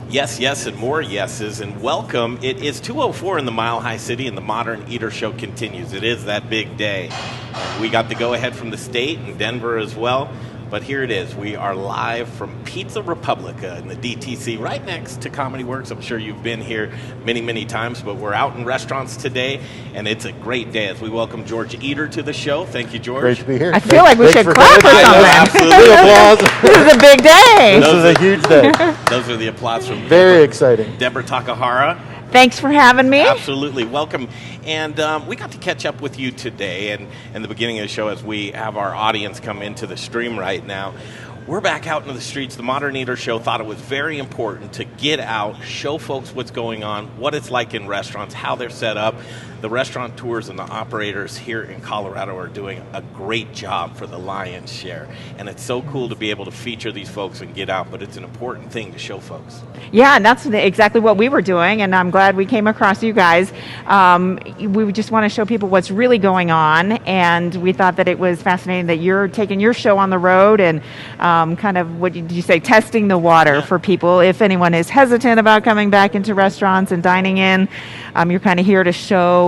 Yes, yes, and more yeses, and welcome. It is 2:04 in the Mile High City, and the Modern Eater Show continues. It is that big day. We got the go-ahead from the state and Denver as well, but here it is. We are live from Pizza Republica in the DTC, right next to Comedy Works. I'm sure you've been here many, many times, but we're out in restaurants today, and it's a great day as we welcome George Eder to the show. Thank you, George. Great to be here. I feel like we should clap or something. Absolutely. Applause. This is a big day. This is a huge day. Those are the applause from Very exciting. Deborah Takahara. Thanks for having me. Absolutely. Welcome. And we got to catch up with you today and in the beginning of the show as we have our audience come into the stream right now. We're back out into the streets. The Modern Eater Show thought it was very important to get out, show folks what's going on, what it's like in restaurants, how they're set up. The restaurateurs and the operators here in Colorado are doing a great job for the lion's share. And it's so cool to be able to feature these folks and get out, but it's an important thing to show folks. Yeah, and that's exactly what we were doing, and I'm glad we came across you guys. We just want to show people what's really going on, and we thought that it was fascinating that you're taking your show on the road and kind of, what did you say, testing the water for people. If anyone is hesitant about coming back into restaurants and dining in, you're kind of here to show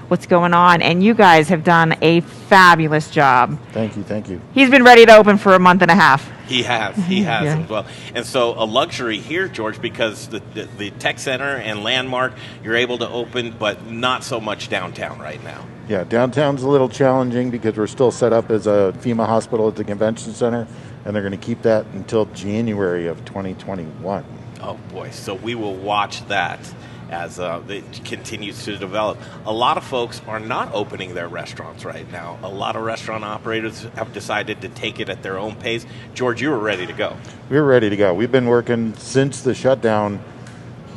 what's going on, and you guys have done a fabulous job. Thank you, thank you. He's been ready to open for a month and a half. He has Yeah. as well. And so a luxury here, George, because the Tech Center and Landmark, you're able to open, but not so much downtown right now. Yeah, downtown's a little challenging because we're still set up as a FEMA hospital at the convention center, and they're going to keep that until January of 2021. Oh, boy. So we will watch that as it continues to develop. A lot of folks are not opening their restaurants right now. A lot of restaurant operators have decided to take it at their own pace. George, you were ready to go. We were ready to go. We've been working since the shutdown,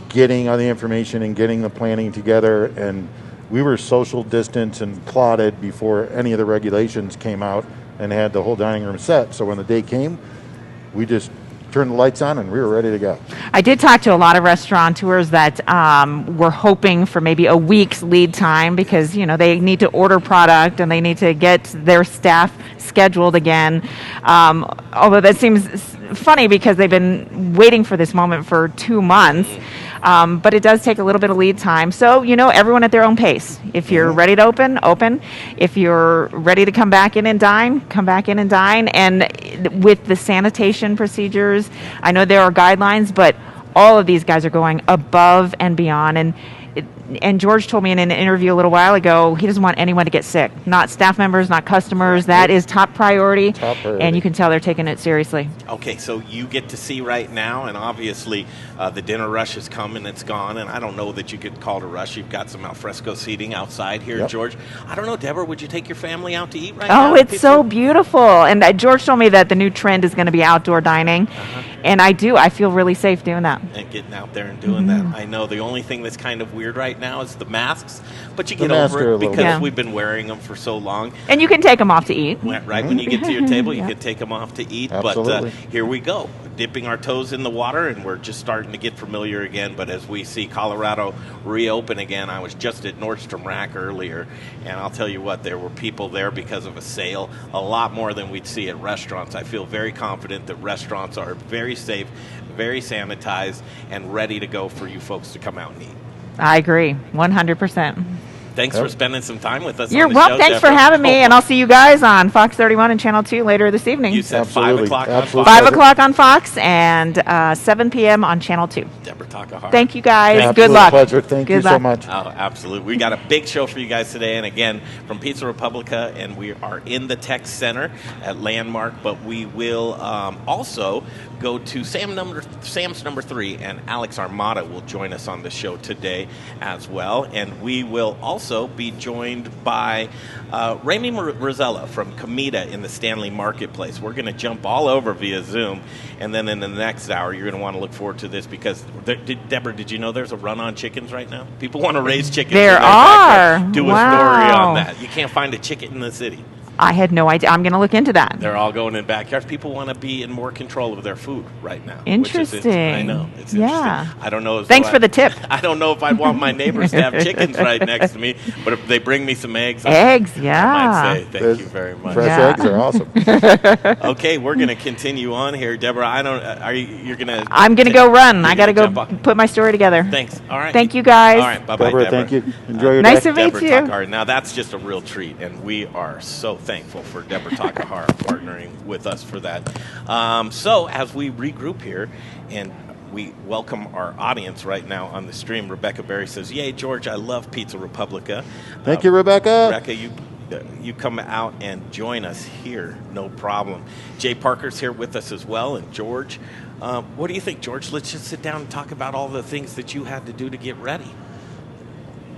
getting all the information and getting the planning together, and we were social distance and plotted before any of the regulations came out and had the whole dining room set. So when the day came, we just turned the lights on and we were ready to go. I did talk to a lot of restaurateurs that were hoping for maybe a week's lead time because, you know, they need to order product and they need to get their staff scheduled again. Although that seems funny because they've been waiting for this moment for 2 months. But it does take a little bit of lead time. So, you know, everyone at their own pace. If you're ready to open. If you're ready to come back in and dine, come back in and dine. And with the sanitation procedures, I know there are guidelines, but all of these guys are going above and beyond. And George told me in an interview a little while ago, he doesn't want anyone to get sick. Not staff members, not customers. That is top priority. Top priority. And you can tell they're taking it seriously. Okay, so you get to see right now, and obviously the dinner rush has come and it's gone, and I don't know that you could call it a rush. You've got some alfresco seating outside here, George. I don't know, Deborah, would you take your family out to eat right now? Oh, it's so beautiful. And George told me that the new trend is going to be outdoor dining. And I feel really safe doing that. And getting out there and doing that. I know the only thing that's kind of weird right now is the masks, but you get over it because we've been wearing them for so long. And you can take them off to eat. Right when you get to your table, you can take them off to eat. Absolutely. But here we go, dipping our toes in the water, and we're just starting to get familiar again. But as we see Colorado reopen again, I was just at Nordstrom Rack earlier, and I'll tell you what, there were people there because of a sale, a lot more than we'd see at restaurants. I feel very confident that restaurants are very safe, very sanitized, and ready to go for you folks to come out and eat. I agree, 100%. Thanks for spending some time with us. You're on the welcome. show, Thanks for Deborah. having me, and I'll see you guys on Fox 31 and Channel 2 later this evening. You said Absolutely. 5 o'clock on Absolutely. Fox. 5 o'clock on Fox and 7 p.m. on Channel 2. Deborah Takahara. Thank you, guys. Absolute Good luck. pleasure. Thank you Good so luck. much. Oh, absolutely. We got a big show for you guys today. And again, from Pizza Republica, and we are in the Tech Center at Landmark, but we will also go to Sam's number 3, and Alex Armata will join us on the show today as well. And we will also be joined by Rayme Rosello from Comida in the Stanley Marketplace. We're going to jump all over via Zoom, and then in the next hour, you're going to want to look forward to this because, Deborah, did you know there's a run on chickens right now? People want to raise chickens. There in their are. backyard. Do a Wow. story on that. You can't find a chicken in the city. I had no idea. I'm going to look into that. They're all going in backyards. People want to be in more control of their food right now. Interesting. I know. It's interesting. I don't know. Thanks for the tip. I don't know if I'd want my neighbors to have chickens right next to me, but if they bring me some eggs, I might say thank you very much. Fresh eggs are awesome. Okay, we're going to continue on here, Deborah. You're going to? I'm going to go run. I got to go put my story together. Thanks. All right. Thank you, guys. All right. Bye-bye, Deborah. Thank you. Enjoy your nice day. to meet Deborah you. Takahara. Now, that's just a real treat, and we are so thankful for Deborah Takahara partnering with us for that. So as we regroup here, and we welcome our audience right now on the stream, Rebecca Berry says, "Yay, George, I love Pizza Republica." Thank you, Rebecca. Rebecca, you come out and join us here, no problem. Jay Parker's here with us as well, and George. What do you think, George? Let's just sit down and talk about all the things that you had to do to get ready.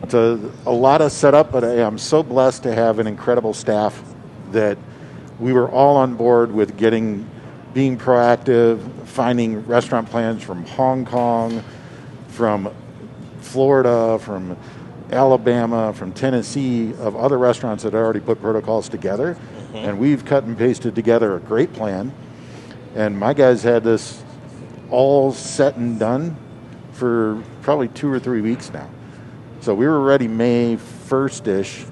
It's a lot of setup, but I am so blessed to have an incredible staff that we were all on board with being proactive, finding restaurant plans from Hong Kong, from Florida, from Alabama, from Tennessee, of other restaurants that had already put protocols together. Mm-hmm. And we've cut and pasted together a great plan. And my guys had this all set and done for probably 2 or 3 weeks now. So we were ready May 1st-ish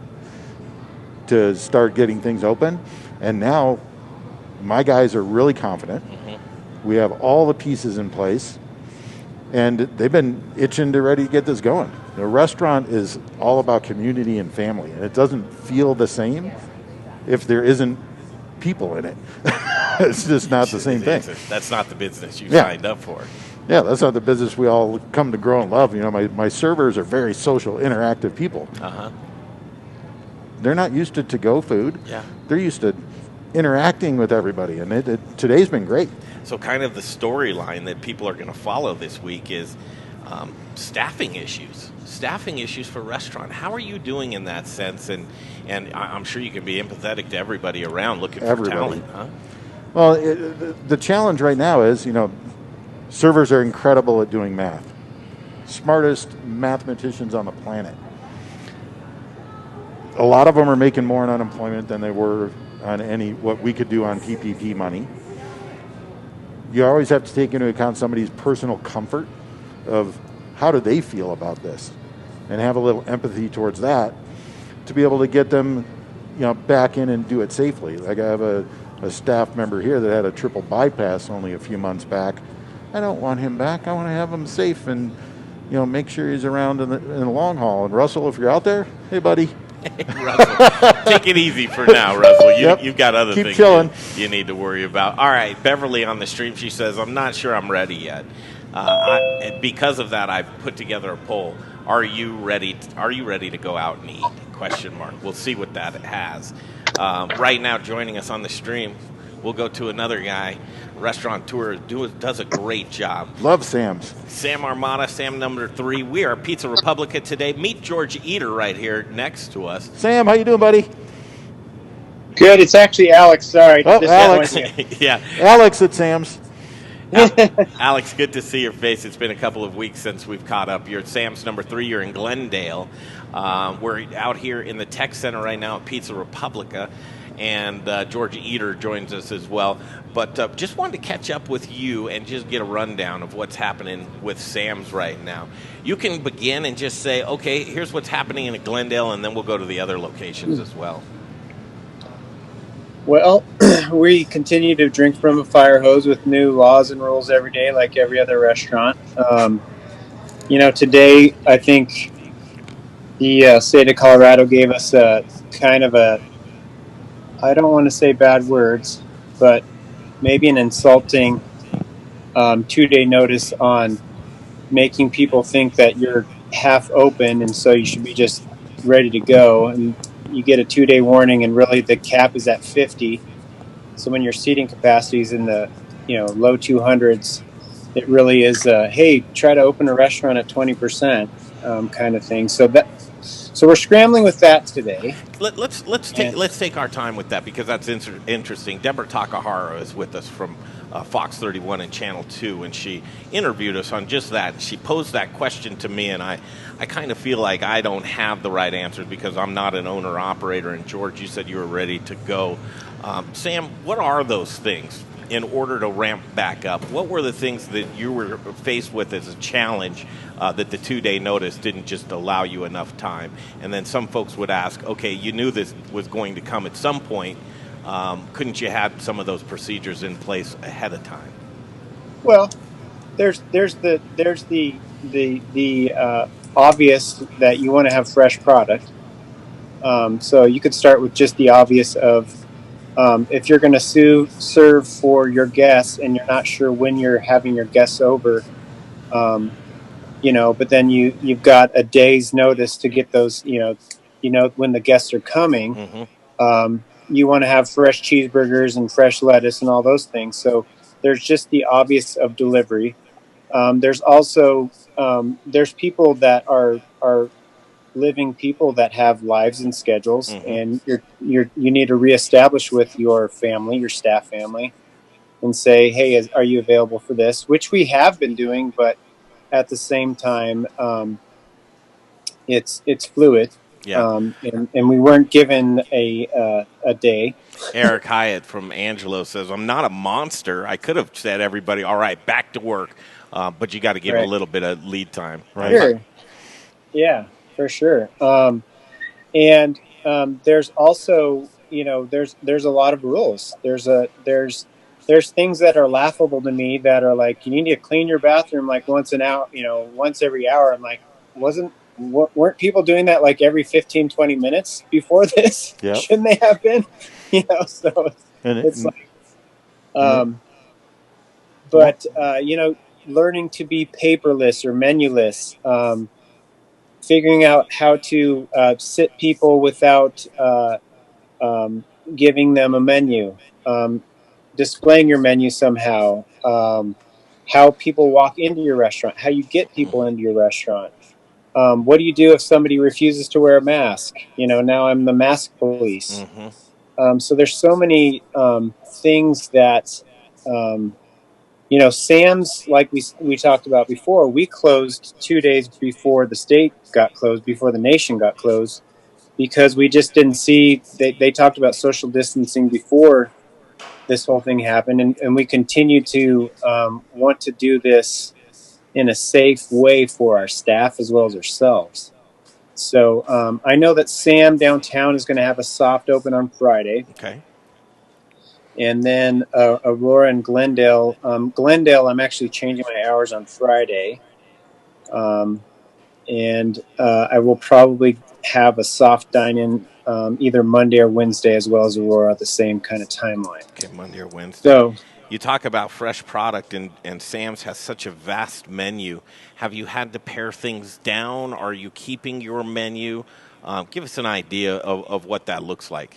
to start getting things open. And now my guys are really confident. Mm-hmm. We have all the pieces in place. And they've been itching to ready to get this going. The restaurant is all about community and family. And it doesn't feel the same if there isn't people in it. It's just not the same thing. That's not the business you signed up for. Yeah, that's not the business we all come to grow and love. You know, my servers are very social, interactive people. Uh-huh. They're not used to to-go food. Yeah. They're used to interacting with everybody, and today's been great. So kind of the storyline that people are going to follow this week is staffing issues. Staffing issues for restaurant. How are you doing in that sense? And I'm sure you can be empathetic to everybody around looking for talent. Huh? Well, the challenge right now is, servers are incredible at doing math. Smartest mathematicians on the planet. A lot of them are making more in unemployment than they were on what we could do on PPP money. You always have to take into account somebody's personal comfort of how do they feel about this, and have a little empathy towards that to be able to get them, back in and do it safely. Like I have a staff member here that had a triple bypass only a few months back. I don't want him back. I want to have him safe and, make sure he's around in the long haul. And Russell, if you're out there, hey, buddy. Hey, Russell, take it easy for now, Russell. You've got other things you need to worry about. All right, Beverly on the stream, she says, I'm not sure I'm ready yet. Because of that, I've put together a poll. Are you ready to go out and eat? ? We'll see what that has. Right now, joining us on the stream, we'll go to another guy, restaurateur, does a great job. Love Sam's. Sam Armatas, Sam number 3. We are Pizza Republica today. Meet George Eder right here next to us. Sam, how you doing, buddy? Good. It's actually Alex. Sorry. Oh, Alex. Yeah. Alex at Sam's. Alex, good to see your face. It's been a couple of weeks since we've caught up. You're at Sam's number 3. You're in Glendale. We're out here in the tech center right now at Pizza Republica. And George Eder joins us as well. But just wanted to catch up with you and just get a rundown of what's happening with Sam's right now. You can begin and just say, okay, here's what's happening in Glendale, and then we'll go to the other locations as well. Well, we continue to drink from a fire hose with new laws and rules every day, like every other restaurant. Today, I think the state of Colorado gave us a kind of I don't want to say bad words, but maybe an insulting 2-day notice on making people think that you're half open, and so you should be just ready to go. And you get a 2-day warning, and really the cap is at 50. So when your seating capacity is in the low 200s, it really is hey, try to open a restaurant at 20% kind of thing. So we're scrambling with that today. Let's take our time with that, because that's interesting. Deborah Takahara is with us from Fox 31 and Channel 2, and she interviewed us on just that. She posed that question to me, and I kind of feel like I don't have the right answers because I'm not an owner-operator. And George, you said you were ready to go. Sam, what are those things in order to ramp back up? What were the things that you were faced with as a challenge that the 2-day notice didn't just allow you enough time? And then some folks would ask, okay, you knew this was going to come at some point. Couldn't you have some of those procedures in place ahead of time? Well, there's the obvious that you want to have fresh product. So you could start with just the obvious of if you're going to serve for your guests and you're not sure when you're having your guests over, but then you've got a day's notice to get those, when the guests are coming. Mm-hmm. You want to have fresh cheeseburgers and fresh lettuce and all those things. So there's just the obvious of delivery. There's also there's people that are living people that have lives and schedules, Mm-hmm. and you need to reestablish with your family, your staff family, and say, hey, are you available for this? Which we have been doing, but at the same time, it's fluid. Yeah. And we weren't given a day. Eric Hyatt from Angelo says, I'm not a monster. I could have said everybody, all right, back to work. But you got to give a little bit of lead time. Right. Sure. Yeah, for sure. And there's also, there's a lot of rules. There's things that are laughable to me that are like, you need to clean your bathroom like once every hour. I'm like, weren't people doing that like every 15, 20 minutes before this? Yep. Shouldn't they have been? So it's like, learning to be paperless or menuless, figuring out how to sit people without giving them a menu, displaying your menu somehow, how people walk into your restaurant, how you get people into your restaurant. What do you do if somebody refuses to wear a mask? Now I'm the mask police. Mm-hmm. So there's so many things that, Sam's, like we talked about before, we closed 2 days before the state got closed, before the nation got closed, because we just didn't see, they talked about social distancing before this whole thing happened. And we continue to want to do this in a safe way for our staff as well as ourselves. So I know that Sam downtown is going to have a soft open on Friday. Okay. And then Aurora and Glendale. Glendale, I'm actually changing my hours on Friday. And I will probably have a soft dine-in either Monday or Wednesday, as well as Aurora, the same kind of timeline. Okay, Monday or Wednesday. So you talk about fresh product, and Sam's has such a vast menu. Have you had to pare things down? Are you keeping your menu? Give us an idea of what that looks like.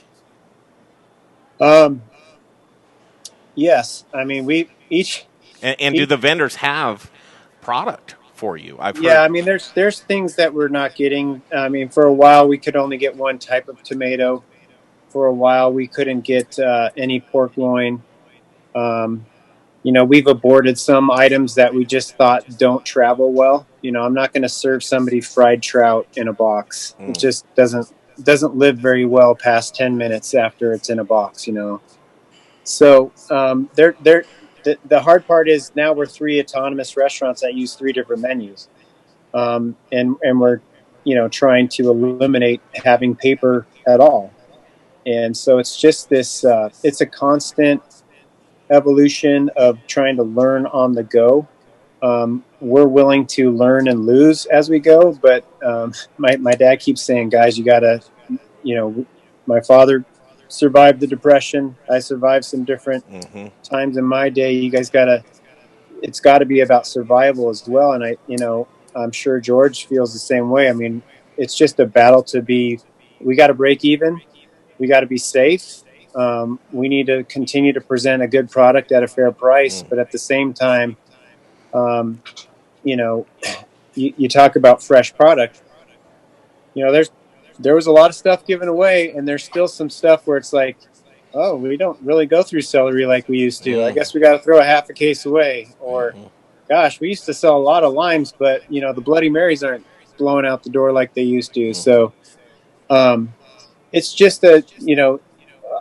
Yes. I mean, we each... And do the vendors have product for you? I've heard. Yeah, I mean, there's things that we're not getting. I mean, for a while, we could only get one type of tomato. For a while, we couldn't get any pork loin. We've aborted some items that we just thought don't travel well. I'm not going to serve somebody fried trout in a box. It just doesn't live very well past 10 minutes after it's in a box. So the hard part is now we're 3 autonomous restaurants that use 3 different menus, and we're trying to eliminate having paper at all. And so it's just this. It's a constant evolution of trying to learn on the go. We're willing to learn and lose as we go, but my dad keeps saying, guys, you gotta, my father survived the Depression. I survived some different times in my day. You guys it's gotta be about survival as well. And I'm sure George feels the same way. I mean, it's just a battle we got to break even. We got to be safe. We need to continue to present a good product at a fair price, but at the same time, you talk about fresh product. There was a lot of stuff given away, and there's still some stuff where it's like, oh, we don't really go through celery like we used to. I guess we got to throw a half a case away. Or, gosh, we used to sell a lot of limes, but the Bloody Marys aren't blowing out the door like they used to. So, it's just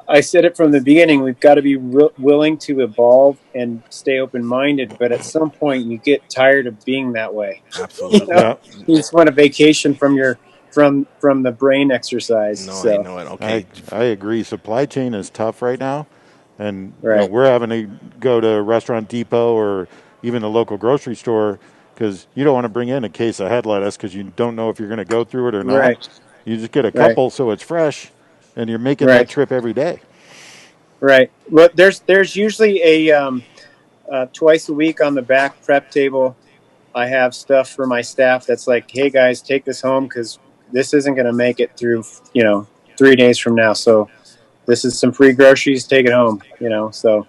I said it from the beginning. We've got to be willing to evolve and stay open-minded. But at some point, you get tired of being that way. Absolutely. Yeah. You just want a vacation from your from the brain exercise. No, So I know it. Okay. I agree. Supply chain is tough right now, and right. we're having to go to Restaurant Depot or even the local grocery store because you don't want to bring in a case of head lettuce because you don't know if you're going to go through it or not. Right. You just get a couple so it's fresh, and you're making that trip every day. Right. Well, there's usually a twice a week on the back prep table. I have stuff for my staff that's like, hey guys, take this home because this isn't going to make it through 3 days from now. So this is some free groceries. Take it home. So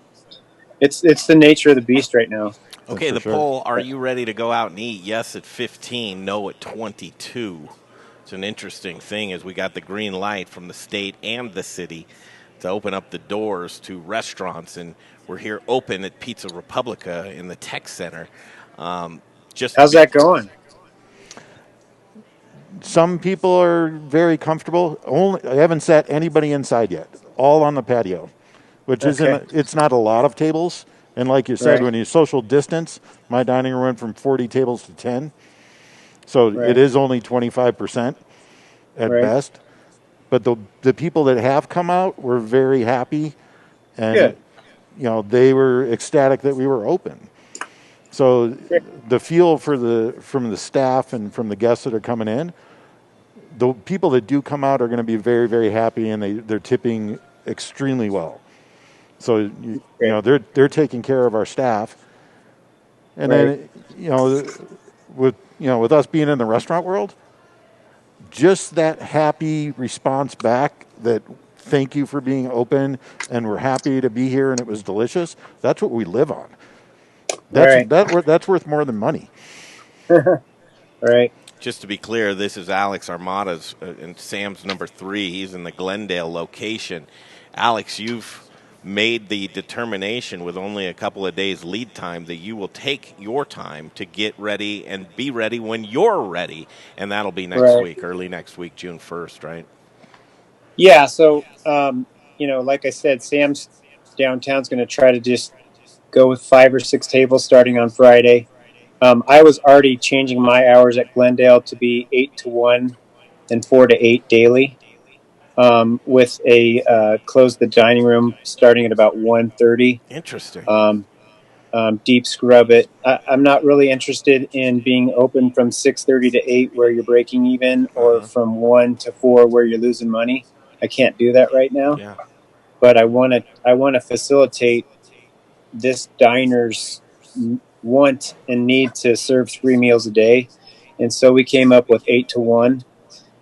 it's the nature of the beast right now. Okay, the poll, are you ready to go out and eat? Yes at 15, no at 22. It's an interesting thing as we got the green light from the state and the city to open up the doors to restaurants, and we're here open at Pizza Republica in the Tech Center. How's that going? Some people are very comfortable. I haven't sat anybody inside yet. All on the patio, which it's not a lot of tables. And like you said, when you social distance, my dining room went from 40 tables to 10. So it is only 25% at best. But the people that have come out were very happy, and they were ecstatic that we were open. So the feel from the staff and from the guests that are coming in, the people that do come out are going to be very, very happy, and they're tipping extremely well. So they're taking care of our staff, and then with us being in the restaurant world, just that happy response back that thank you for being open and we're happy to be here and it was delicious. That's what we live on. That's worth more than money. Right. Just to be clear, this is Alex Armatas and Sam's number 3. He's in the Glendale location. Alex, you've made the determination with only a couple of days lead time that you will take your time to get ready and be ready when you're ready, and that'll be next week, early next week, June 1st, right? Yeah, so like I said, Sam's downtown's going to try to just go with 5 or 6 tables starting on Friday. I was already changing my hours at Glendale to be 8 to 1 and 4 to 8 daily. With a close the dining room starting at about 1:30. Interesting. Deep scrub it. I'm not really interested in being open from 6:30 to 8 where you're breaking even, or from 1 to 4 where you're losing money. I can't do that right now. Yeah. But I want to facilitate this diner's want and need to serve 3 meals a day, and so we came up with 8 to 1.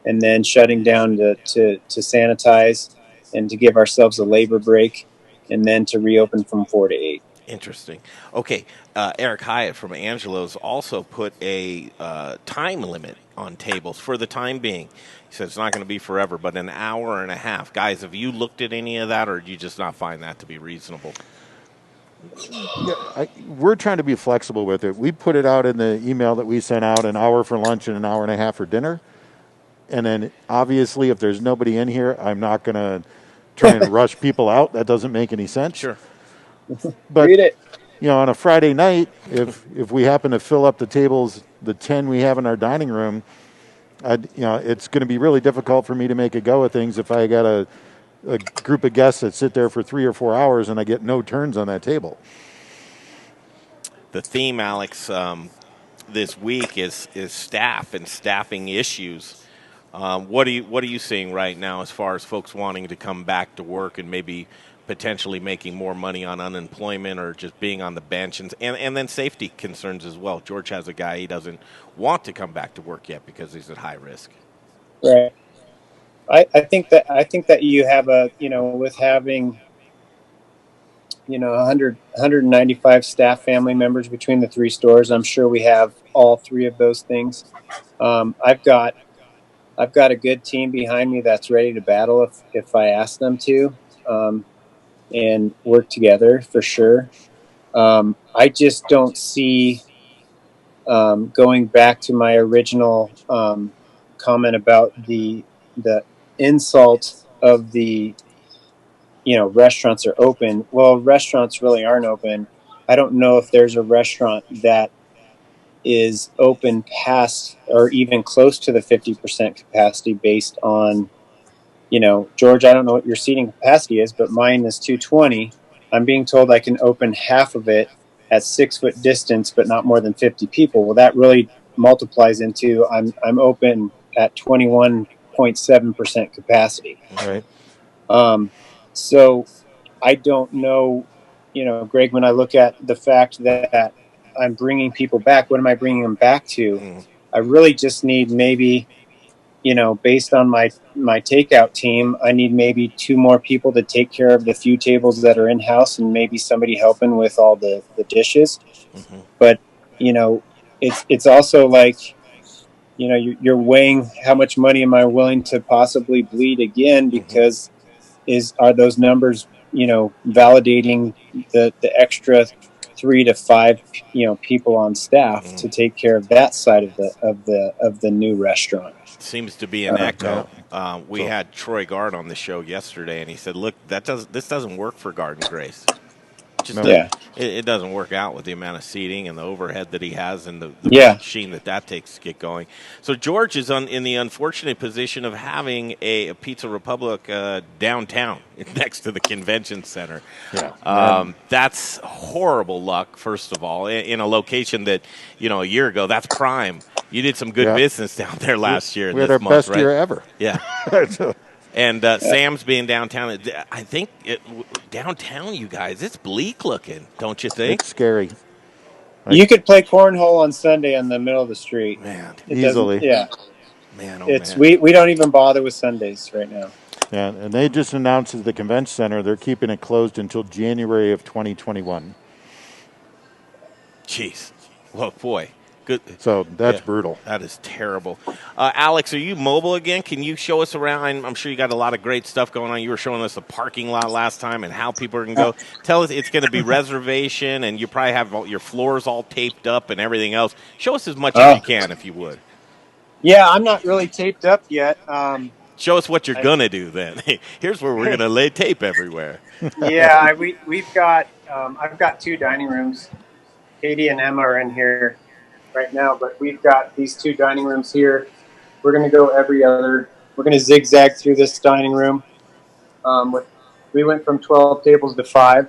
And then shutting down to sanitize and to give ourselves a labor break, and then to reopen from 4 to 8. Interesting. Okay, Eric Hyatt from Angelo's also put a time limit on tables for the time being. He said it's not going to be forever, but an hour and a half. Guys, have you looked at any of that, or do you just not find that to be reasonable? Yeah, we're trying to be flexible with it. We put it out in the email that we sent out, an hour for lunch and an hour and a half for dinner. And then, obviously, if there's nobody in here, I'm not going to try and rush people out. That doesn't make any sense. Sure. But, on a Friday night, if we happen to fill up the tables, the 10 we have in our dining room, it's going to be really difficult for me to make a go of things if I got a group of guests that sit there for 3 or 4 hours and I get no turns on that table. The theme, Alex, this week is staff and staffing issues. What are you seeing right now as far as folks wanting to come back to work and maybe potentially making more money on unemployment or just being on the bench, and then safety concerns as well? George has a guy, he doesn't want to come back to work yet because he's at high risk. Right. I think that you have with having 195 staff family members between the 3 stores, I'm sure we have all 3 of those things. I've got a good team behind me that's ready to battle if I ask them to. and work together for sure. I just don't see, going back to my original comment about the insult of the, restaurants are open. Well, restaurants really aren't open. I don't know if there's a restaurant that is open past or even close to the 50% capacity based on, George, I don't know what your seating capacity is, but mine is 220. I'm being told I can open half of it at 6 foot distance, but not more than 50 people. Well, that really multiplies into I'm open at 21.7% capacity. Right. So I don't know, Greg, when I look at the fact that I'm bringing people back, what am I bringing them back to? I really just need maybe, based on my takeout team, I need maybe 2 more people to take care of the few tables that are in house, and maybe somebody helping with all the dishes. But it's also like, you're weighing how much money am I willing to possibly bleed again, because are those numbers validating the extra 3 to 5 people on staff to take care of that side of the new restaurant. Seems to be an echo. We had Troy Gard on the show yesterday, and he said, "Look, this doesn't work for Garden Grace. It doesn't work out with the amount of seating and the overhead that he has, and the machine that takes to get going." So George is in the unfortunate position of having a Pizza Republica downtown next to the convention center. That's horrible luck, first of all, in a location that, a year ago, that's prime. You did some good business down there last year. We had our best year ever. Yeah. And Sam's being downtown. I think downtown, you guys, it's bleak looking, don't you think? It's scary. You could play cornhole on Sunday in the middle of the street. Man. Easily. Yeah. Man, man. We don't even bother with Sundays right now. Yeah, and they just announced at the convention center they're keeping it closed until January of 2021. Jeez. Well, boy. Good. So that's brutal. That is terrible. Alex, are you mobile again? Can you show us around? I'm sure you got a lot of great stuff going on. You were showing us the parking lot last time and how people are going to go. Tell us it's going to be reservation, and you probably have your floors all taped up and everything else. Show us as much as you can, if you would. Yeah, I'm not really taped up yet. Show us what you're going to do then. Here's where we're going to lay tape everywhere. Yeah, we've got, I've got 2 dining rooms. Katie and Emma are in here right now, but we've got these 2 dining rooms here. We're going to go we're going to zigzag through this dining room. We went from 12 tables to 5.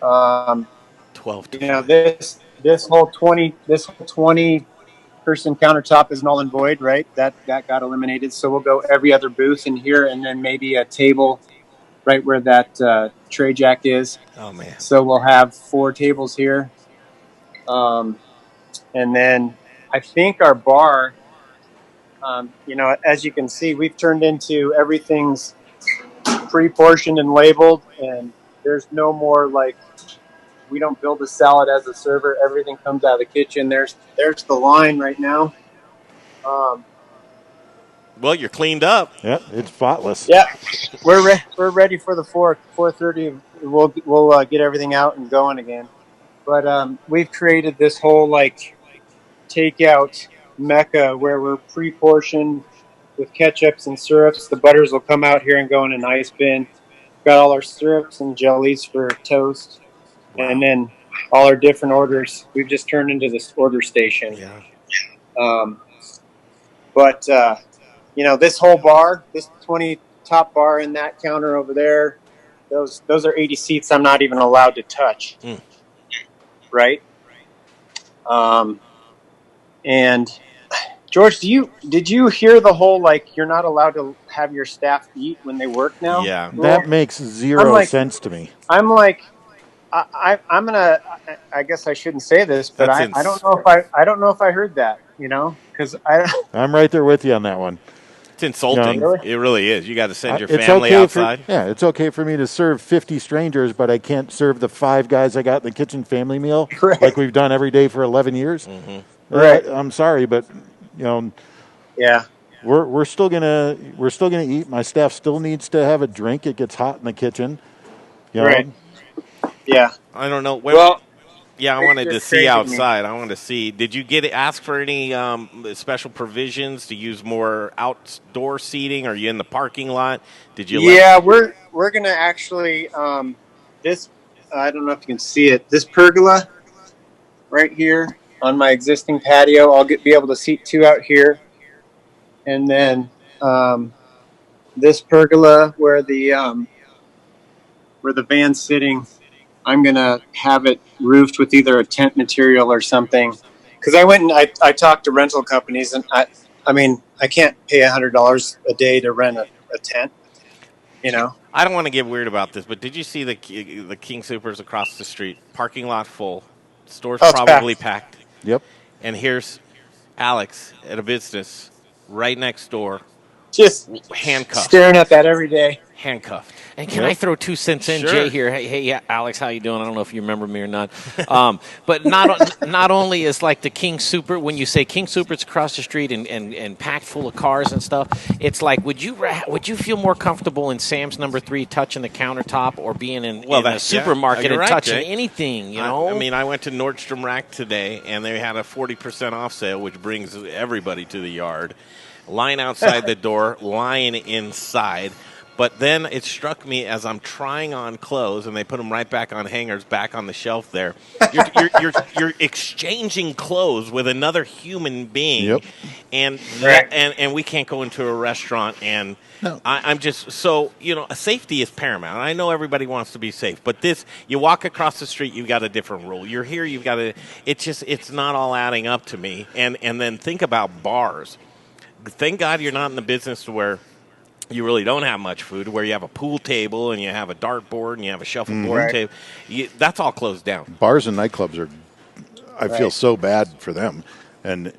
12 to 5. This whole 20 person countertop is null and void, right? That got eliminated. So we'll go every other booth in here, and then maybe a table right where that tray jack is. Oh man. So we'll have 4 tables here. And then I think our bar, as you can see, we've turned into everything's pre-portioned and labeled, and there's no more we don't build a salad as a server. Everything comes out of the kitchen. There's the line right now. Well, you're cleaned up. Yeah, it's spotless. Yeah, we're ready for the 4:30. We'll get everything out and going again. But we've created this whole takeout mecca where we're pre-portioned with ketchups and syrups. The butters will come out here and go in an ice bin. Got all our syrups and jellies for toast. Wow. And then all our different orders. We've just turned into this order station. Yeah. But this whole bar, this 20 top bar and that counter over there, those are 80 seats I'm not even allowed to touch. Right? And George, did you hear the whole you're not allowed to have your staff eat when they work now? Yeah, that makes zero sense to me. I'm I'm gonna. I guess I shouldn't say this, but I don't know if I heard that. Because I'm right there with you on that one. It's insulting. It really is. You got to send your it's family okay outside. It's okay for me to serve 50 strangers, but I can't serve the 5 guys I got in the kitchen family meal like we've done every day for 11 years. Mm-hmm. Right. I'm sorry, but yeah, we're still gonna eat. My staff still needs to have a drink. It gets hot in the kitchen. You know? Right. Yeah. I don't know. Well, Yeah, I it's wanted to just see crazy to me. outside. I wanted to see. Did you ask for any special provisions to use more outdoor seating? Are you in the parking lot? Did you let? Yeah, we're gonna actually this. I don't know if you can see it. This pergola right here on my existing patio. I'll be able to seat two out here, and then this pergola where the van's sitting. I'm gonna have it roofed with either a tent material or something. Because I went and I talked to rental companies, and I mean I can't pay $100 a day to rent a tent. You know. I don't want to get weird about this, but did you see the King Supers across the street? Parking lot full, stores Oh, it's probably packed. packed. Yep. And here's Alex at a business right next door, Just handcuffed. staring at that every day. Handcuffed. And can I throw 2 cents in, Sure. Jay? Here, hey, yeah, Alex, how you doing? I don't know if you remember me or not. But not only is like the King Super, when you say King Super, it's across the street and packed full of cars and stuff. It's like, would you feel more comfortable in Sam's number 3 touching the countertop or being in a supermarket you're and right, touching Jay. anything? You know, I mean, I went to Nordstrom Rack today, and they had a 40% off sale, which brings everybody to the yard. Line outside the door, line inside. But then it struck me as I'm trying on clothes, and they put them right back on hangers, back on the shelf there. You're exchanging clothes with another human being, Yep. and Right. and we can't go into a restaurant. And No. I'm just so safety is paramount. I know everybody wants to be safe, but you walk across the street, you've got a different rule. You're here, you've got to. It's not all adding up to me. And then think about bars. Thank God you're not in the business where you really don't have much food, where you have a pool table and you have a dartboard and you have a shuffleboard Right. table. That's all closed down. Bars and nightclubs are, I feel Right. so bad for them. And,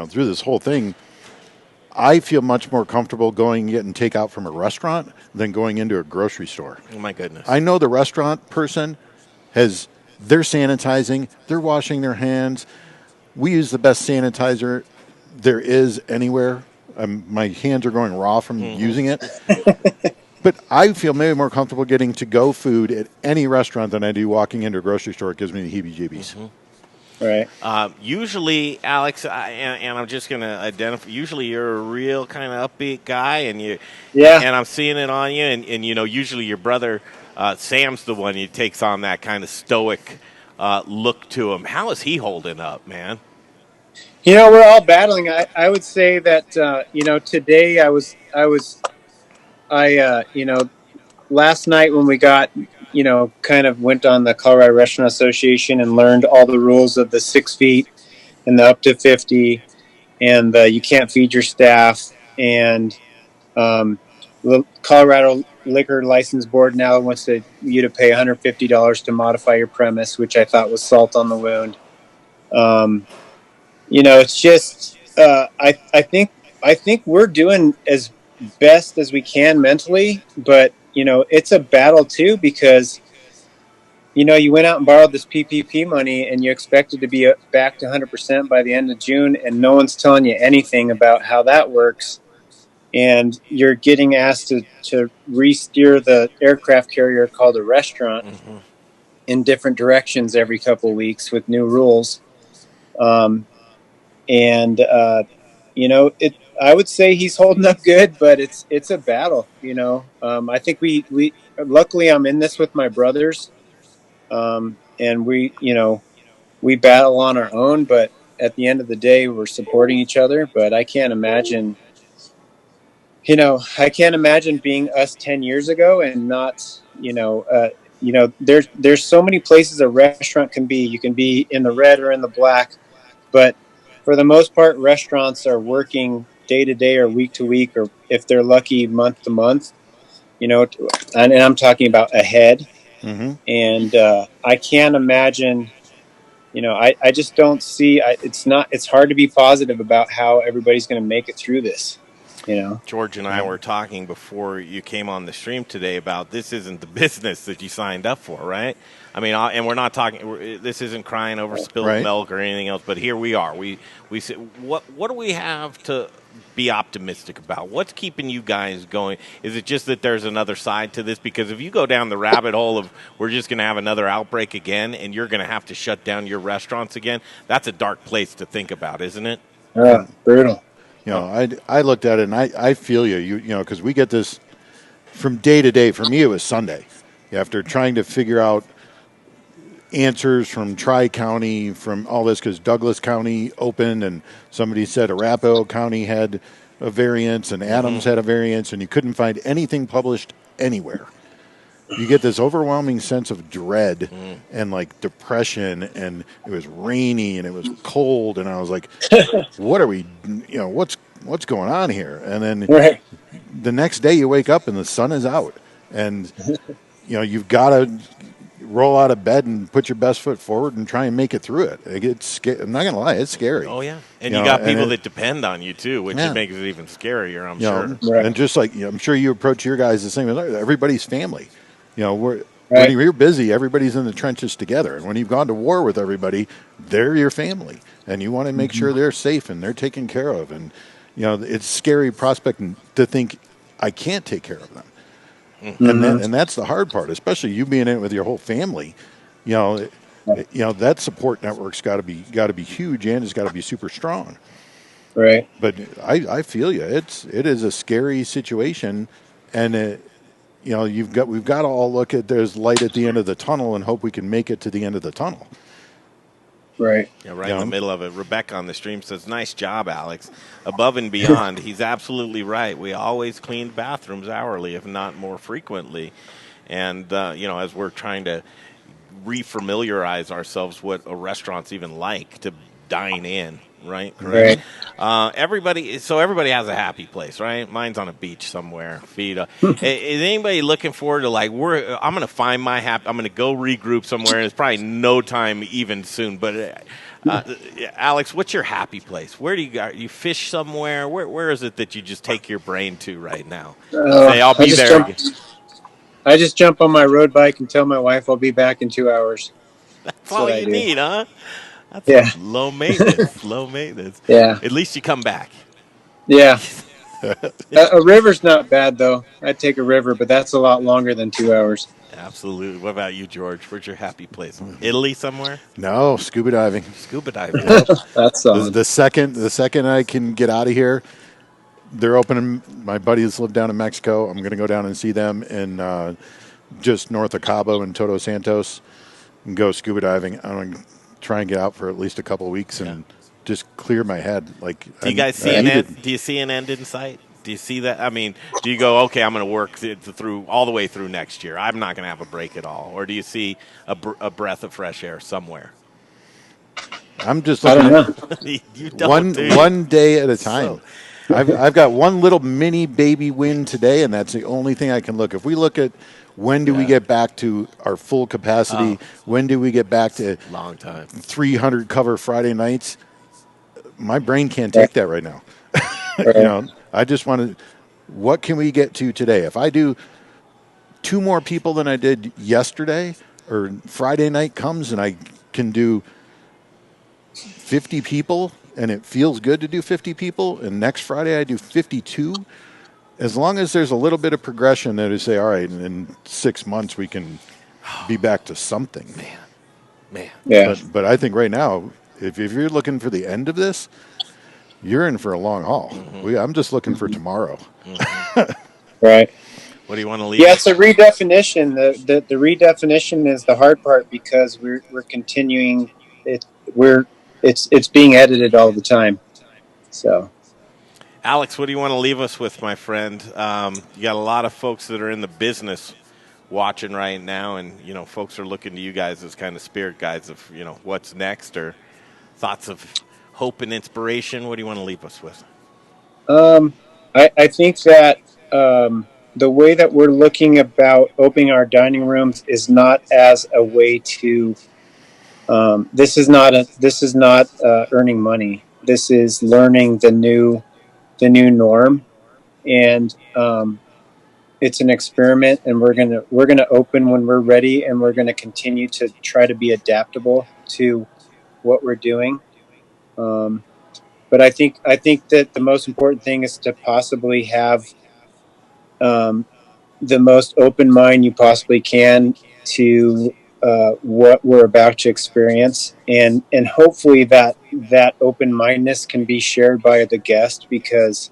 through this whole thing, I feel much more comfortable going and getting takeout from a restaurant than going into a grocery store. Oh, my goodness. I know the restaurant person they're sanitizing, they're washing their hands. We use the best sanitizer there is anywhere. My hands are going raw from using it. But I feel maybe more comfortable getting to-go food at any restaurant than I do walking into a grocery store. It gives me the heebie-jeebies. Right. Usually, Alex, and I'm just going to identify, usually you're a real kind of upbeat guy, and and I'm seeing it on you, and usually your brother, Sam's the one who takes on that kind of stoic look to him. How is he holding up, man? We're all battling. I would say that today last night when we got kind of went on the Colorado Restaurant Association and learned all the rules of the 6 feet and the up to 50, and you can't feed your staff, and the Colorado Liquor License Board now wants you to pay $150 to modify your premise, which I thought was salt on the wound. It's just I think we're doing as best as we can mentally, but it's a battle too, because you went out and borrowed this PPP money and you expected to be back to 100% by the end of June, and no one's telling you anything about how that works, and you're getting asked to re-steer the aircraft carrier called a restaurant in different directions every couple of weeks with new rules. I would say he's holding up good, but it's a battle. I think we luckily I'm in this with my brothers, and we battle on our own, but at the end of the day, we're supporting each other. But I can't imagine, being us 10 years ago and not, there's so many places a restaurant can be. You can be in the red or in the black, but for the most part, restaurants are working day to day or week to week, or if they're lucky, month to month, and I'm talking about ahead. Mm-hmm. And I can't imagine, I just don't see, it's hard to be positive about how everybody's going to make it through this. You know, George and I were talking before you came on the stream today about this isn't the business that you signed up for, right? I mean, and we're not talking. This isn't crying over spilled milk or anything else. But here we are. We say, what do we have to be optimistic about? What's keeping you guys going? Is it just that there's another side to this? Because if you go down the rabbit hole of we're just going to have another outbreak again, and you're going to have to shut down your restaurants again, that's a dark place to think about, isn't it? Brutal. You know, I looked at it and I feel you know, because we get this from day to day. For me, it was Sunday. After trying to figure out answers from Tri-County, from all this, because Douglas County opened and somebody said Arapahoe County had a variance and Adams had a variance, and you couldn't find anything published anywhere. You get this overwhelming sense of dread and like depression, and it was rainy and it was cold, and I was like, what are we, you know, what's going on here? And then the next day you wake up and the sun is out, and you know, you've got to roll out of bed and put your best foot forward and try and make it through it. I'm not going to lie, it's scary. Oh, yeah. And you got people that depend on you, too, which makes it even scarier, I'm sure. And just like, you know, I'm sure you approach your guys the same way. Everybody's family. You know, when you're busy, everybody's in the trenches together. And when you've gone to war with everybody, they're your family. And you want to make sure they're safe and they're taken care of. And, you know, it's a scary prospect to think I can't take care of them. And that's the hard part, especially you being in it with your whole family. You know, that support network's got to be huge, and it's got to be super strong. Right. But I feel you. It is a scary situation, and you know, we've got to all look at there's light at the end of the tunnel and hope we can make it to the end of the tunnel. Right. Yeah, right in the middle of it. Rebecca on the stream says, nice job, Alex. Above and beyond. He's absolutely right. We always clean bathrooms hourly, if not more frequently. And, you know, as we're trying to refamiliarize ourselves what a restaurant's even like to dine in, right? Correct. Everybody has a happy place, right? Mine's on a beach somewhere. Is anybody looking forward to I'm going to find my happy? I'm going to go regroup somewhere, and it's probably no time even soon. But Alex, what's your happy place? Where do you go? You fish somewhere? Where is it that you just take your brain to right now? Say, I'll be there. I just jump on my road bike and tell my wife I'll be back in 2 hours. That's all you need, huh? That's low maintenance. Low maintenance. Yeah. At least you come back. Yeah. A river's not bad, though. I'd take a river, but that's a lot longer than 2 hours. Absolutely. What about you, George? Where's your happy place? Italy somewhere? No, scuba diving. Scuba diving. That's solid. The second I can get out of here, they're opening. My buddies live down in Mexico. I'm going to go down and see them in just north of Cabo and Todos Santos and go scuba diving. I'm going to try and get out for at least a couple of weeks and just clear my head. Like, do you guys see an end? Do you see an end in sight? Do you see that? I mean, do you go, okay, I'm going to work through all the way through next year. I'm not going to have a break at all. Or do you see a breath of fresh air somewhere? I'm just looking at one day at a time. I've got one little mini baby win today, and that's the only thing I can look. If we look at when do we get back to our full capacity, when do we get back to long time 300 cover Friday nights, my brain can't take that right now. You know, I just want to, what can we get to today? If I do 2 more people than I did yesterday, or Friday night comes and I can do 50 people, and it feels good to do 50 people, and next Friday I do 52, as long as there's a little bit of progression that is say, all right, in 6 months we can be back to something. Man. Yeah. But I think right now, if you're looking for the end of this, you're in for a long haul. I'm just looking for tomorrow. Right. What do you want to leave? Yeah, it's a redefinition. The redefinition is the hard part because we're continuing it. It's being edited all the time. So, Alex, what do you want to leave us with, my friend? You got a lot of folks that are in the business watching right now, and you know, folks are looking to you guys as kind of spirit guides of, you know, what's next, or thoughts of hope and inspiration. What do you want to leave us with? I think that the way that we're looking about opening our dining rooms is not as a way to. This is not earning money. This is learning the new norm, and it's an experiment, and we're gonna open when we're ready, and we're gonna continue to try to be adaptable to what we're doing. But I think that the most important thing is to possibly have the most open mind you possibly can to what we're about to experience, and hopefully that open mindedness can be shared by the guest, because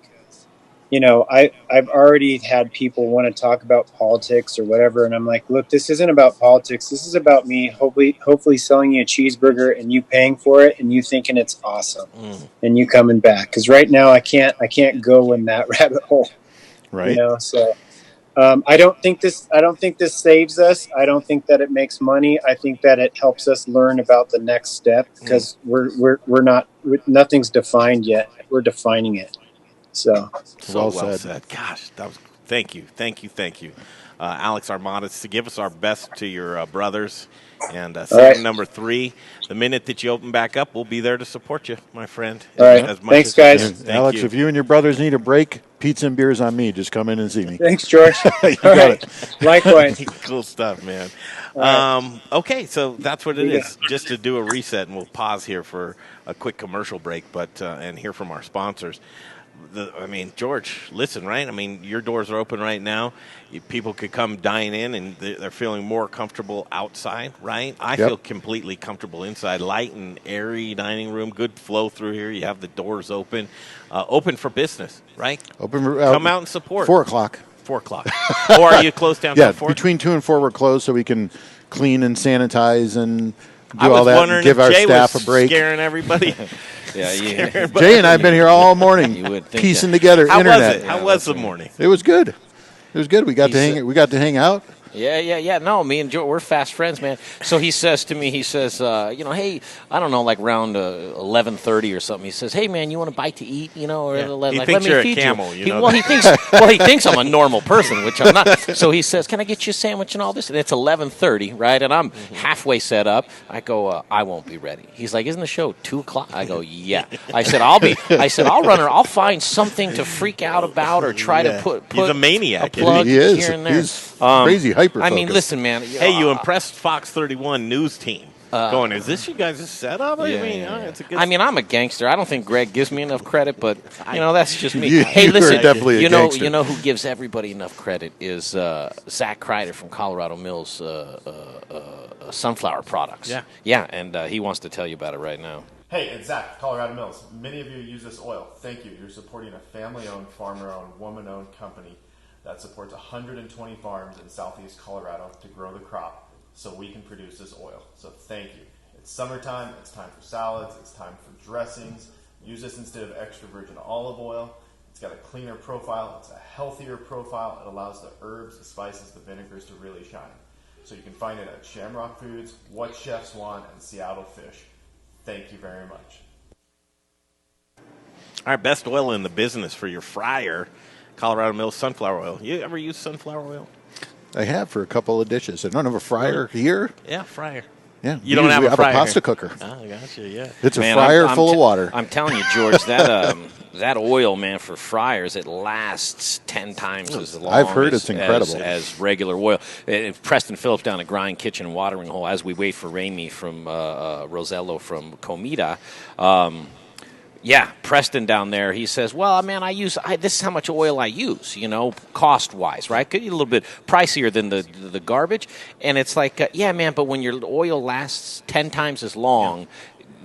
I've already had people want to talk about politics or whatever, and I'm like, look, this isn't about politics. This is about me hopefully selling you a cheeseburger and you paying for it and you thinking it's awesome and you coming back. Because right now I can't go in that rabbit hole. Right. So I don't think this saves us. I don't think that it makes money. I think that it helps us learn about the next step, because nothing's defined yet. We're defining it. So well said. Gosh, thank you. Alex Armatas, to give us our best to your brothers. And segment number 3, the minute that you open back up, we'll be there to support you, my friend. All right. Thanks, guys. Alex, if you and your brothers need a break, pizza and beers on me. Just come in and see me. Thanks, George. You got it. Likewise. Cool stuff, man. Right. Okay, so that's what it is. Just to do a reset, and we'll pause here for a quick commercial break, and hear from our sponsors. George, listen, right? Your doors are open right now. People could come dine in, and they're feeling more comfortable outside, right? I feel completely comfortable inside. Light and airy dining room, good flow through here. You have the doors open. Open for business, right? Come out and support. 4 o'clock. 4 o'clock. Or are you closed down till 4? Between 2 and 4 we're closed, so we can clean and sanitize and I do was all that wondering and give if our Jay staff was a break. Scaring everybody. Jay and I have been here all morning, piecing together internet. How was the morning? It was good. We got to hang out. Yeah. No, me and Joe, we're fast friends, man. So he says to me, hey, I don't know, like around 11:30 or something. He says, hey, man, you want a bite to eat? He like, thinks let me you're feed a camel. you. He thinks I'm a normal person, which I'm not. So he says, can I get you a sandwich and all this? And it's 11:30, right? And I'm halfway set up. I go, I won't be ready. He's like, isn't the show 2 o'clock? I go, yeah. I said, I'll run her. I'll find something to freak out about or try to put. He's a maniac. A plug he is. Here and there. He's crazy hyper-focused. Listen, man. You impressed Fox 31 news team. Is this you guys' setup? It's a good. I'm a gangster. I don't think Greg gives me enough credit, but that's just me. Hey, listen, definitely a gangster. You know who gives everybody enough credit is Zach Kreider from Colorado Mills Sunflower Products. Yeah, and he wants to tell you about it right now. Hey, it's Zach, Colorado Mills. Many of you use this oil. Thank you. You're supporting a family-owned, farmer-owned, woman-owned company that supports 120 farms in southeast Colorado to grow the crop so we can produce this oil. So thank you. It's summertime. It's time for salads. It's time for dressings. Use this instead of extra virgin olive oil. It's got a cleaner profile. It's a healthier profile. It allows the herbs, the spices, the vinegars to really shine. So you can find it at Shamrock Foods, What Chefs Want, and Seattle Fish. Thank you very much. Our best oil in the business for your fryer, Colorado Mills sunflower oil. You ever use sunflower oil? I have for a couple of dishes. I don't have a fryer here. Yeah, fryer. Yeah, you don't have a fryer. A pasta cooker. Oh, gotcha. Yeah, it's a fryer full of water. I'm telling you, George, that oil, man, for fryers, it lasts 10 times as long. I've heard it's incredible as regular oil. Preston Phillips down at Grind Kitchen and Watering Hole, as we wait for Rayme from Rosello from Comida. Preston down there, he says, well, man, this is how much oil I use, cost-wise, right? Could be a little bit pricier than the garbage. And it's like, man, but when your oil lasts 10 times as long,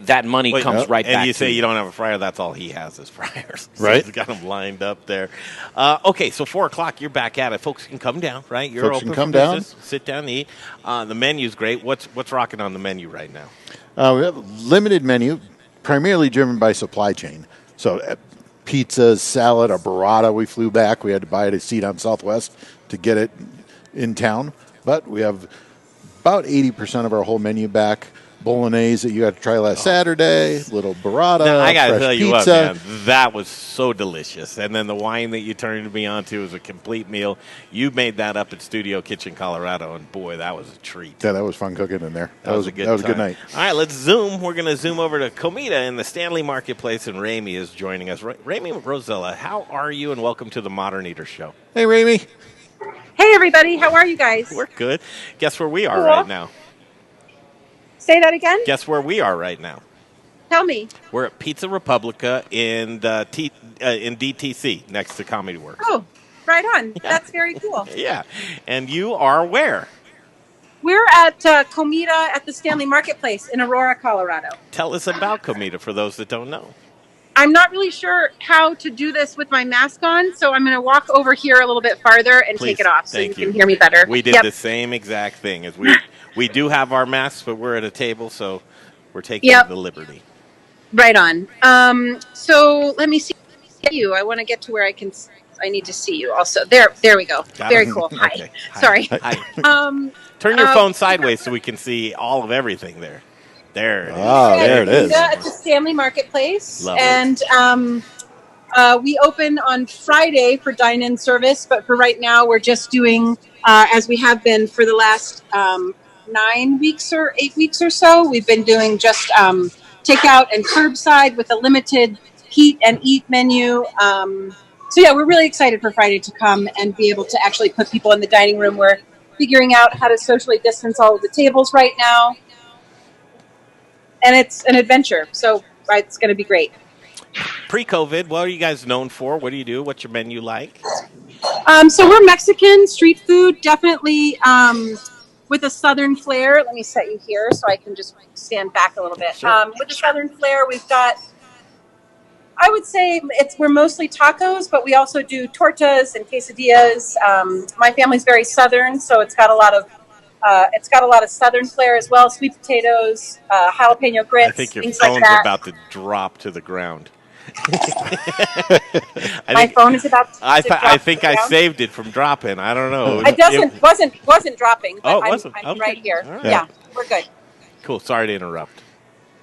that money comes right back to you. And you say you don't have a fryer, that's all he has is fryers. So right. He's got them lined up there. Okay, so 4 o'clock, you're back at it. Folks can come down, right? You're Folks open can come for business, down. sit down and eat. The menu's great. What's rocking on the menu right now? We have a limited menu, primarily driven by supply chain. So pizzas, salad, a burrata. We flew back. We had to buy a seat on Southwest to get it in town. But we have about 80% of our whole menu back. bolognese that you got to try last Saturday, little burrata, Now, I got to fresh tell you pizza. what, man, that was so delicious. And then the wine that you turned me on to was a complete meal. You made that up at Studio Kitchen, Colorado, and boy, that was a treat. Yeah, that was fun cooking in there. That was a good night. All right, let's zoom. We're going to zoom over to Comida in the Stanley Marketplace, and Rayme is joining us. Rayme Rosello, how are you, and welcome to the Modern Eater Show. Hey, Rayme. Hey, everybody. How are you guys? We're good. Guess where we are right now? Say that again? Guess where we are right now? Tell me. We're at Pizza Republica in DTC, next to Comedy Works. Oh, right on. Yeah. That's very cool. Yeah. And you are where? We're at Comida at the Stanley Marketplace in Aurora, Colorado. Tell us about Comida for those that don't know. I'm not really sure how to do this with my mask on, so I'm going to walk over here a little bit farther and Please, take it off so thank you can hear me better. We did the same exact thing. As we do have our masks, but we're at a table, so we're taking the liberty. Right on. So let me see you. I want to get to where I need to see you also. There we go. Very cool. Hi. Okay. Hi. Sorry. Hi. Turn your phone sideways so we can see all of everything there. There it is. Oh, there it is. At the Stanley Marketplace. Love it. And we open on Friday for dine-in service, but for right now we're just doing, as we have been for the last 9 weeks or 8 weeks or so, we've been doing just takeout and curbside with a limited heat and eat menu. So yeah, we're really excited for Friday to come and be able to actually put people in the dining room. We're figuring out how to socially distance all of the tables right now. And it's an adventure, so it's going to be great. Pre-COVID, what are you guys known for? What do you do? What's your menu like? So we're Mexican, street food, definitely with a southern flair. Let me set you here so I can just stand back a little bit. Sure. With a southern flair, we've got, I would say we're mostly tacos, but we also do tortas and quesadillas. My family's very southern, so it's got a lot of southern flair as well. Sweet potatoes, jalapeno grits, I think your things phone's like that. about to drop to the ground. My phone is about to I drop think to the I ground. saved it from dropping. I don't know. It wasn't dropping. But Oh, it wasn't? I'm Okay. right here. All right. Yeah, we're good. Cool. Sorry to interrupt.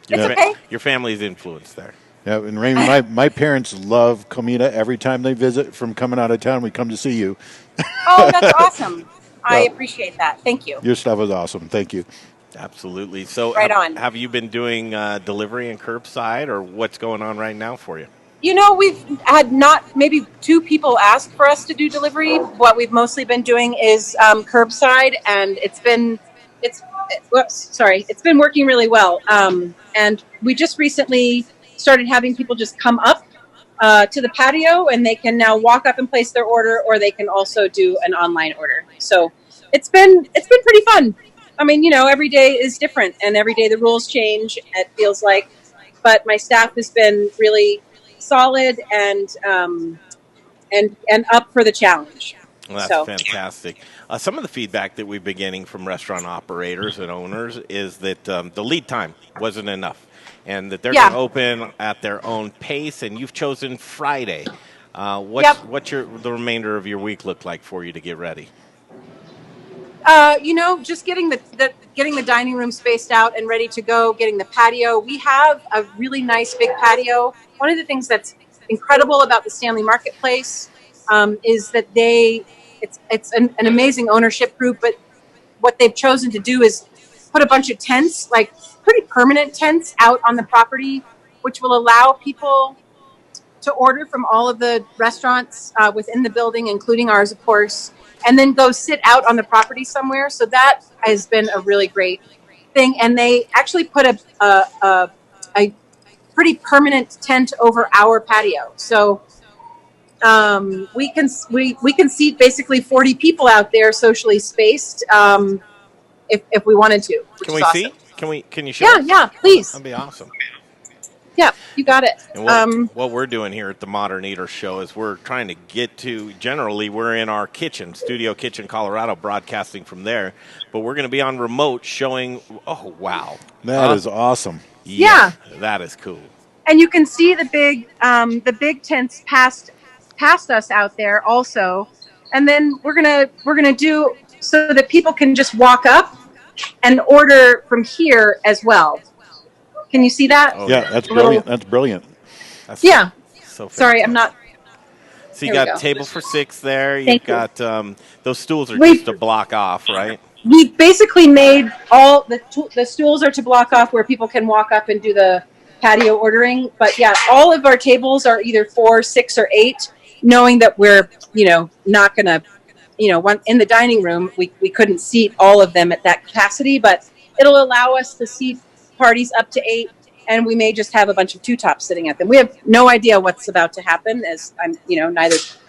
It's okay. Your family's influence there. Yeah, and Rayme, my parents love Comida. Every time they visit from coming out of town, we come to see you. Oh, that's awesome. I appreciate that. Thank you. Your stuff is awesome. Thank you. Absolutely. So, Right on. have you been doing delivery and curbside, or what's going on right now for you? You know, we've had maybe 2 people ask for us to do delivery. What we've mostly been doing is curbside, and it's been working really well. And we just recently started having people just come up to the patio, and they can now walk up and place their order, or they can also do an online order. So it's been pretty fun. I mean, every day is different, and every day the rules change, it feels like. But my staff has been really solid and up for the challenge. Well, that's fantastic. Some of the feedback that we've been getting from restaurant operators and owners is that the lead time wasn't enough, and that they're going to open at their own pace. And you've chosen Friday. What's the remainder of your week look like for you to get ready? Just getting the dining room spaced out and ready to go, getting the patio. We have a really nice big patio. One of the things that's incredible about the Stanley Marketplace is that it's an amazing ownership group, but what they've chosen to do is put a bunch of tents, like pretty permanent tents, out on the property, which will allow people to order from all of the restaurants within the building, including ours, of course, and then go sit out on the property somewhere. So that has been a really great thing. And they actually put a pretty permanent tent over our patio. So we can seat basically 40 people out there, socially spaced, if we wanted to. Can we see? Can you show? Yeah, please. That'd be awesome. Yeah, you got it. And what we're doing here at the Modern Eater Show is we're trying to get to, generally, we're in our kitchen, Studio Kitchen, Colorado, broadcasting from there. But we're going to be on remote showing, oh, wow. That is awesome. Yeah. That is cool. And you can see the big tents past us out there also. And then we're gonna do so that people can just walk up and order from here as well. Can you see that? Oh, Yeah, that's brilliant. That's brilliant. That's Yeah. so Sorry, I'm not. So you There we got go. table for 6 there. Thank You've got those stools are We- just to block off, right? We basically made all the stools are to block off where people can walk up and do the patio ordering. But yeah, all of our tables are either 4, 6, or 8, knowing that we're, not going to, in the dining room, we couldn't seat all of them at that capacity, but it'll allow us to seat parties up to 8. And we may just have a bunch of 2-tops sitting at them. We have no idea what's about to happen, as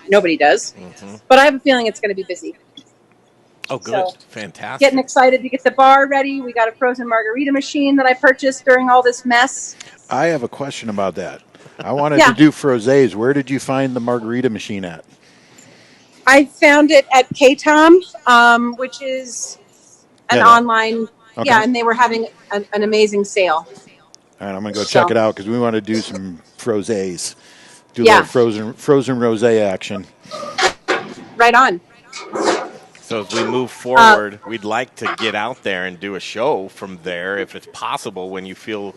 nobody does. Mm-hmm. But I have a feeling it's going to be busy. Oh, good. So, Fantastic. Getting excited to get the bar ready. We got a frozen margarita machine that I purchased during all this mess. I have a question about that. I wanted Yeah. to do frosés. Where did you find the margarita machine at? I found it at K-Tom, which is an Yeah. online. Okay. Yeah, and they were having an amazing sale. All right, I'm going to go check it out because we want to do some frosés. Do a Yeah. little frozen rosé action. Right on. So as we move forward, we'd like to get out there and do a show from there if it's possible when you feel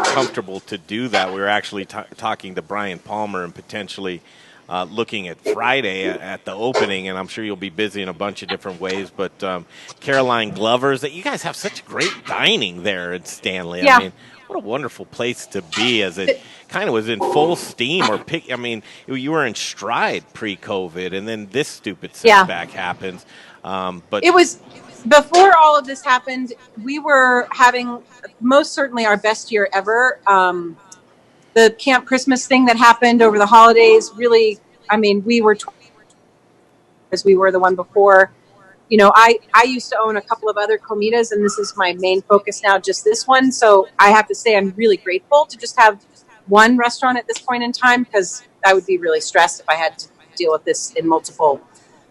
comfortable to do that. We were actually talking to Brian Palmer and potentially looking at Friday at the opening, and I'm sure you'll be busy in a bunch of different ways. But Caroline Glover's, that you guys have such great dining there at Stanley. Yeah. I mean, what a wonderful place to be as it kind of was in full steam you were in stride pre-COVID, and then this stupid setback happens. But it was before all of this happened. We were having most certainly our best year ever. The Camp Christmas thing that happened over the holidays really, we were as we were the one before. I used to own a couple of other comidas, and this is my main focus now, just this one. So I have to say I'm really grateful to just have one restaurant at this point in time, because I would be really stressed if I had to deal with this in multiple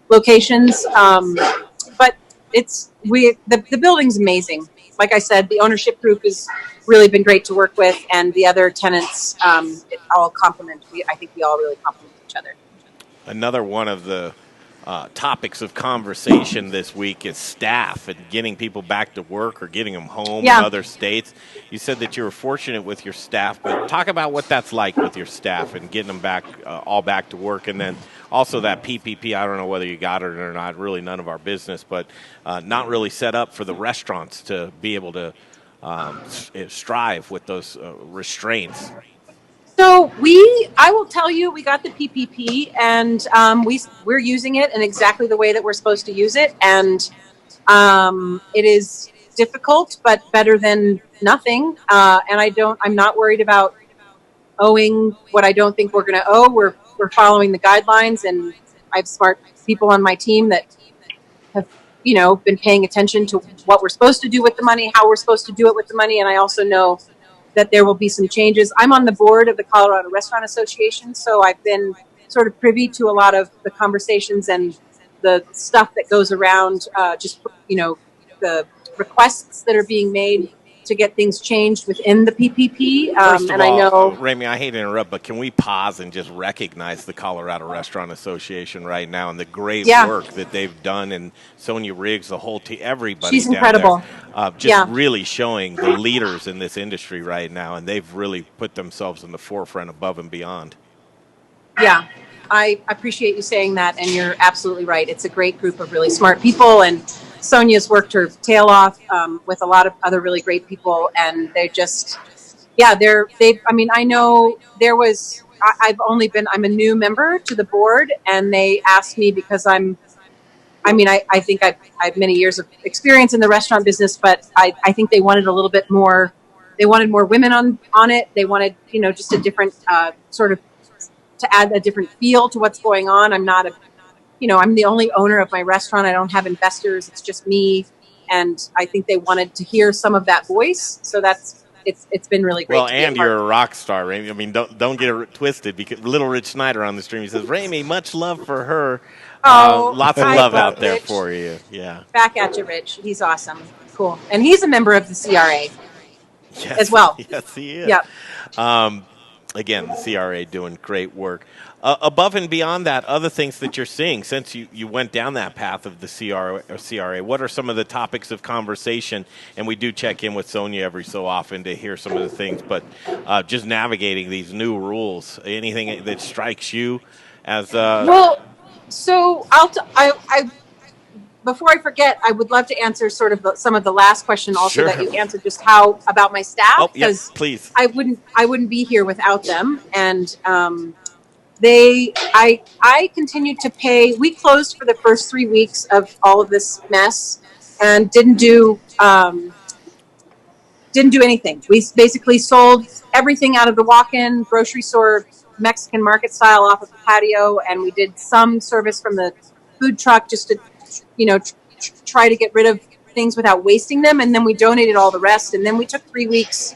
locations. But the building's amazing. Like I said, the ownership group has really been great to work with, and the other tenants all complement. I think we all really complement each other. another one of the topics of conversation this week is staff and getting people back to work or getting them home in other states. You said that you were fortunate with your staff, but talk about what that's like with your staff and getting them back, all back to work. And then also that PPP, I don't know whether you got it or not, really none of our business, but not really set up for the restaurants to be able to strive with those restraints. So I will tell you, we got the PPP, and we're using it in exactly the way that we're supposed to use it. And it is difficult, but better than nothing. And I'm not worried about owing what I don't think we're going to owe. We're following the guidelines, and I have smart people on my team that have, been paying attention to what we're supposed to do with the money, how we're supposed to do it with the money. And I also know that there will be some changes. I'm on the board of the Colorado Restaurant Association, so I've been sort of privy to a lot of the conversations and the stuff that goes around, the requests that are being made to get things changed within the PPP. First of and all, I know, Rayme, I hate to interrupt, but can we pause and just recognize the Colorado Restaurant Association right now and the great work that they've done, and Sonia Riggs, the whole team, everybody. She's down incredible. There, really showing the leaders in this industry right now, and they've really put themselves in the forefront above and beyond. Yeah, I appreciate you saying that, and you're absolutely right. It's a great group of really smart people, and Sonia's worked her tail off with a lot of other really great people, and they're just, I know there was, I'm a new member to the board, and they asked me because I think I have many years of experience in the restaurant business, but I think they wanted a little bit more, they wanted more women on it. They wanted, just a different sort of, to add a different feel to what's going on. I'm not I'm the only owner of my restaurant. I don't have investors. It's just me. And I think they wanted to hear some of that voice. So it's been really great. Well, and you're a rock star, Rayme. I mean, don't get it twisted, because Little Rich Snyder on the stream, he says, Rayme, much love for her. Lots of love out there for you. Yeah. Back at you, Rich. He's awesome. Cool. And he's a member of the CRA as well. Yes, he is. Yep. again, the CRA doing great work. Above and beyond that, other things that you're seeing since you went down that path of the CRA, what are some of the topics of conversation? And we do check in with Sonia every so often to hear some of the things, but just navigating these new rules, anything that strikes you as... Well, so I before I forget, I would love to answer sort of some of the last question also Sure. that you answered, just how about my staff, Oh, yes, please. I wouldn't be here without them, and I continued to pay. We closed for the first 3 weeks of all of this mess and didn't do anything. We basically sold everything out of the walk-in grocery store, Mexican market style, off of the patio, and we did some service from the food truck just to, try to get rid of things without wasting them, and then we donated all the rest, and then we took 3 weeks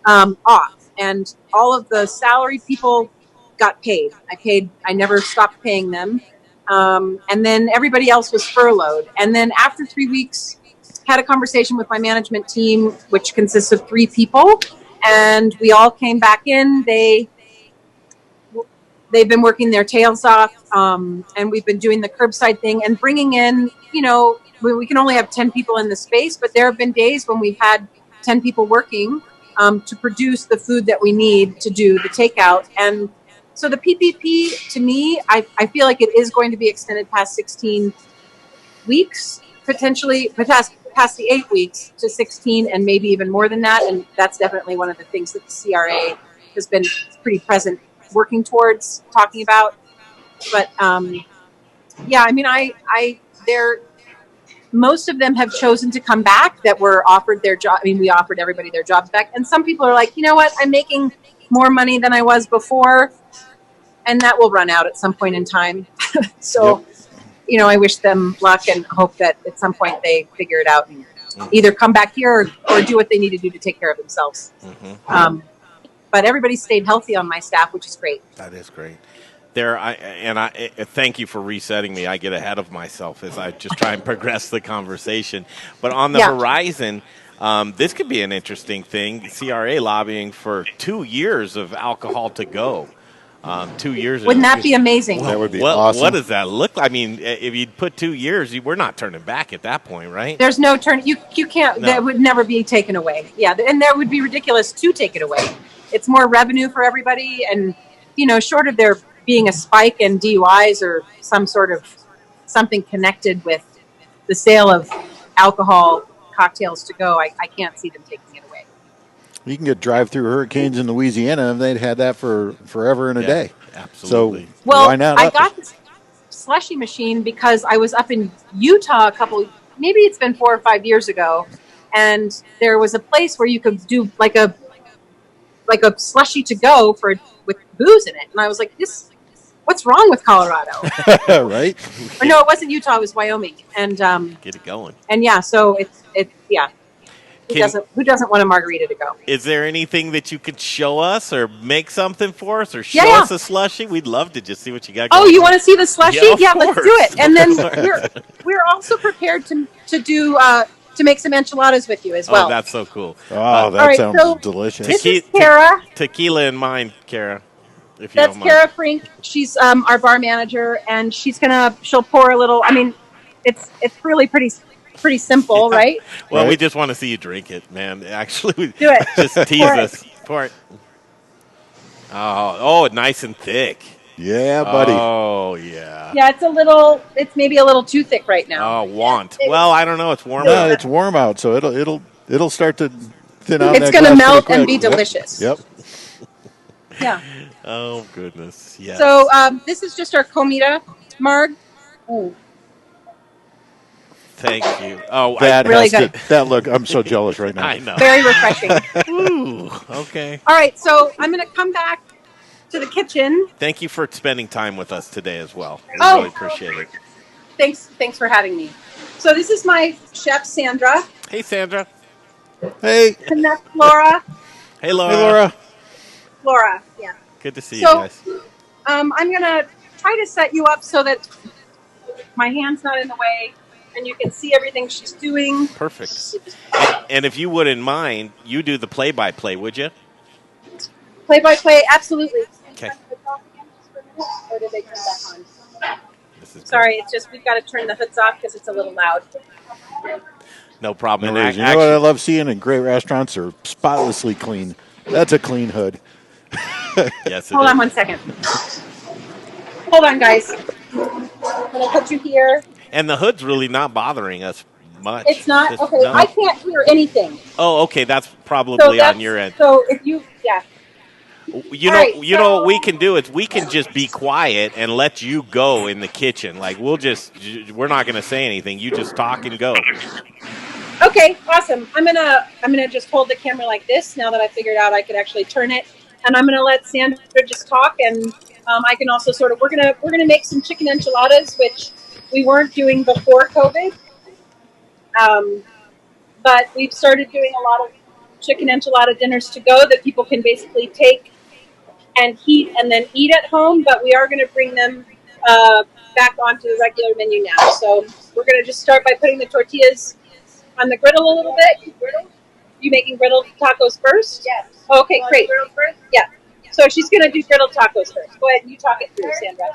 off, and all of the salaried people got paid. I never stopped paying them, and then everybody else was furloughed, and then after 3 weeks, had a conversation with my management team, which consists of 3 people, and we all came back in. They've been working their tails off, and we've been doing the curbside thing and bringing in, we can only have 10 people in the space, but there have been days when we've had 10 people working to produce the food that we need to do the takeout. And so the PPP, to me, I feel like it is going to be extended past 16 weeks, potentially past the 8 weeks to 16 and maybe even more than that. And that's definitely one of the things that the CRA has been pretty present working towards talking about. But most of them have chosen to come back that were offered their job. We offered everybody their jobs back, and some people are like, you know what, I'm making more money than I was before, and that will run out at some point in time. So Yep. I wish them luck and hope that at some point they figure it out and either come back here or do what they need to do to take care of themselves. But everybody stayed healthy on my staff, which is great. That is great. I thank you for resetting me. I get ahead of myself as I just try and progress the conversation. But on the horizon, this could be an interesting thing. CRA lobbying for 2 years of alcohol to go. 2 years. Wouldn't that be amazing? That would be awesome. What does that look like? If you put 2 years, we're not turning back at that point, right? There's no turn. You can't. No. That would never be taken away. Yeah, and that would be ridiculous to take it away. It's more revenue for everybody, and short of there being a spike in DUIs or some sort of something connected with the sale of alcohol cocktails to go, I can't see them taking it away. You can get drive-through hurricanes in Louisiana, and they'd had that for forever and a day. Absolutely. So Well, why not? I got this slushy machine because I was up in Utah maybe it's been 4 or 5 years ago, and there was a place where you could do like a slushy to go with booze in it, and I was like, what's wrong with Colorado? Right? Or no, it wasn't Utah, it was Wyoming, and Get it going. and so who doesn't want a margarita to go? Is there anything that you could show us or make something for us or show Yeah. us a slushie? We'd love to just see what you got going. Oh, you want to see the slushy? Yeah, of Let's do course. it. And then we're also prepared to do to make some enchiladas with you as well. Oh, that's so cool. Oh, that all right, sounds so delicious. This is Kara. Tequila in mind, Kara. If you That's don't mind. Kara Frink. She's our bar manager, and she'll pour a little. It's really pretty simple, right? Well, we Right. just want to see you drink it, man. Actually, Do it. just tease Pour it. us. Pour it. Oh, nice and thick. Yeah, buddy. Oh, yeah. Yeah, it's maybe a little too thick right now. Oh, Well, I don't know. It's warm No, out. it's warm out, so it'll start to thin out. It's that going to glass melt pretty and be quick. Yep. delicious. Yep. Yeah. Oh, goodness. Yes. So this is just our Comida marg. Ooh. Thank you. Oh, That Really has good. that look. I'm so jealous right now. I know. Very refreshing. Ooh, okay. All right, so I'm going to come back to the kitchen. Thank you for spending time with us today as well. We Oh. really appreciate it. Thanks for having me. So this is my chef, Sandra. Hey, Sandra. Hey, And that's Laura. Hey, Laura. hey, Laura. Laura, yeah. Good to see So- you guys. I'm going to try to set you up so that my hand's not in the way and you can see everything she's doing. Perfect. And if you wouldn't mind, you do the play-by-play, would you? Play-by-play, absolutely. Okay. Or did they turn back on? This is Sorry, it's just we've got to turn the hoods off because it's a little loud. no problem. No And worries. You know what I love seeing in great restaurants are spotlessly clean. That's a clean hood. Yes, it Hold is. on 1 second. Hold on, guys. I'm going to put you here. And the hood's really not bothering us much. It's not? Just- Okay, no. I can't hear anything. Oh, okay. That's So probably that's, on your end. so if you, yeah. You All know, right, you know what we can do is we can just be quiet and let you go in the kitchen. Like we're not going to say anything. You just talk and go. Okay, awesome. I'm gonna just hold the camera like this now that I figured out I could actually turn it, and I'm gonna let Sandra just talk, and I can also sort of we're gonna make some chicken enchiladas, which we weren't doing before COVID, but we've started doing a lot of chicken enchilada dinners to go that people can basically take and heat and then eat at home. But we are going to bring them back onto the regular menu now. So we're going to just start by putting the tortillas on the griddle a little bit. You making griddle tacos first? Yes. Okay, great. Griddle first? Yeah. So she's going to do griddle tacos first. Go ahead, you talk it through, Sandra.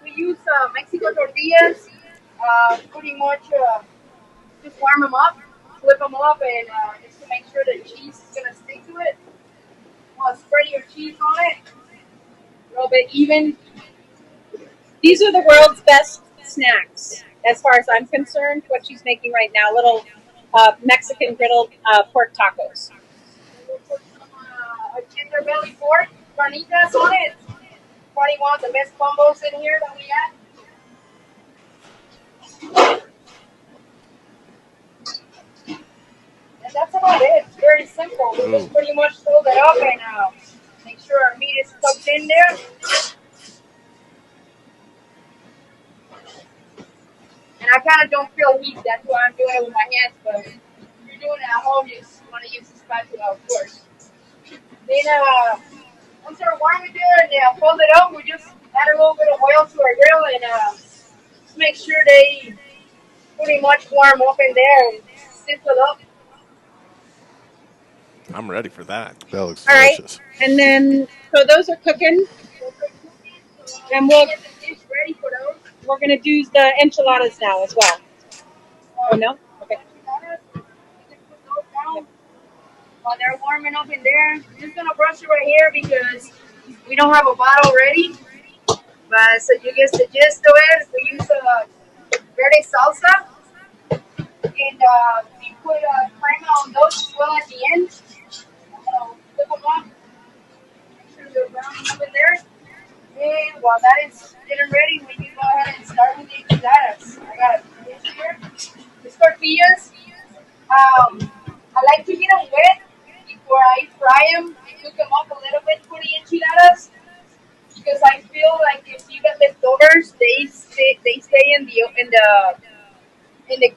We use Mexico tortillas, pretty much just warm them up, flip them up, and just to make sure the cheese is going to stick to it. Spread your cheese on it, a little bit even. These are the world's best snacks, as far as I'm concerned. What she's making right now, little Mexican griddled pork tacos. We'll put some tender belly pork, carnitas on it. Probably one of the best combos in here that we have. And that's about it. It's very simple. We just pretty much fold it up and make sure our meat is cooked in there. And I kind of don't feel heat. That's why I'm doing it with my hands. But if you're doing it at home, you just want to use the spatula, of course. Then once they're warm in there and fold it up, we just add a little bit of oil to our grill and just make sure they pretty much warm up in there and sizzle up. I'm ready for that. That looks All right, delicious. and then so those are cooking, and we'll Get the dish ready for those. we're gonna do the enchiladas now as well. Oh no? Okay. While they're warming up in there, I'm just gonna brush it right here because we don't have a bottle ready. But so you get the gist of it. We use verde salsa, and we put crema on those as well at the end. Flip them up. Make sure they're browning up in there. And while that is getting ready, we can go ahead and start with the enchiladas. I got a dish here. These tortillas. I like to get them wet before I fry them and cook them up a little bit for the enchiladas, because I feel like if you get leftovers, they stay in the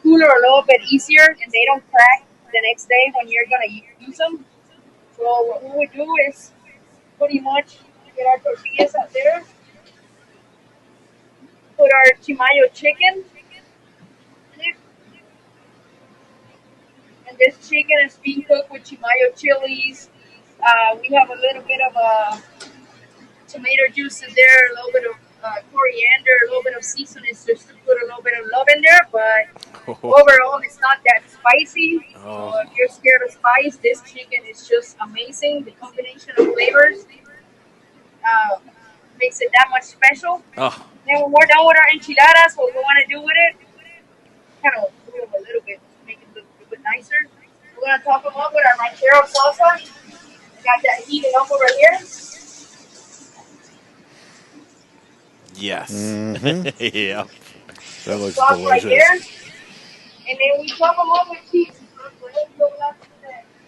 cooler a little bit easier and they don't crack the next day when you're gonna use them. So what we would do is pretty much get our tortillas out there, put our chimayo chicken in it. And this chicken is being cooked with chimayo chilies. We have a little bit of tomato juice in there, a little bit of coriander, a little bit of seasoning just to put a little bit of love in there. But overall, it's not that spicy. So if you're scared of spice, this chicken is just amazing. The combination of flavors makes it that much special. Oh, Then when we're done with our enchiladas, what we want to do with it, kind of move them a little bit, make it look a little bit nicer. We're going to top them up with our ranchero salsa. Got that heated up over here. yes. Mm-hmm. Yeah. That looks Sauce right delicious. there. And then we top them up with cheese.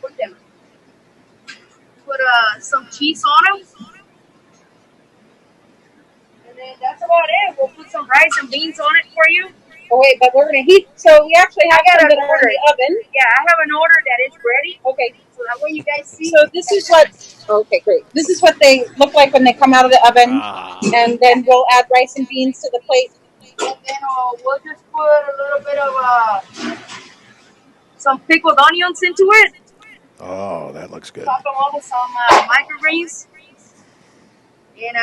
Put them. Put some cheese on them. And then that's about it. We'll put some rice and beans on it for you. Oh wait, but we're gonna heat. So we actually have I got some an that are in order. the oven. Yeah, I have an order that is ready. Okay. So that way you guys see. So this is what. Okay, great. This is what they look like when they come out of the oven, and then we'll add rice and beans to the plate. And then we'll just put a little bit of some pickled onions into it. Oh, that looks good. Top them off with some microgreens. And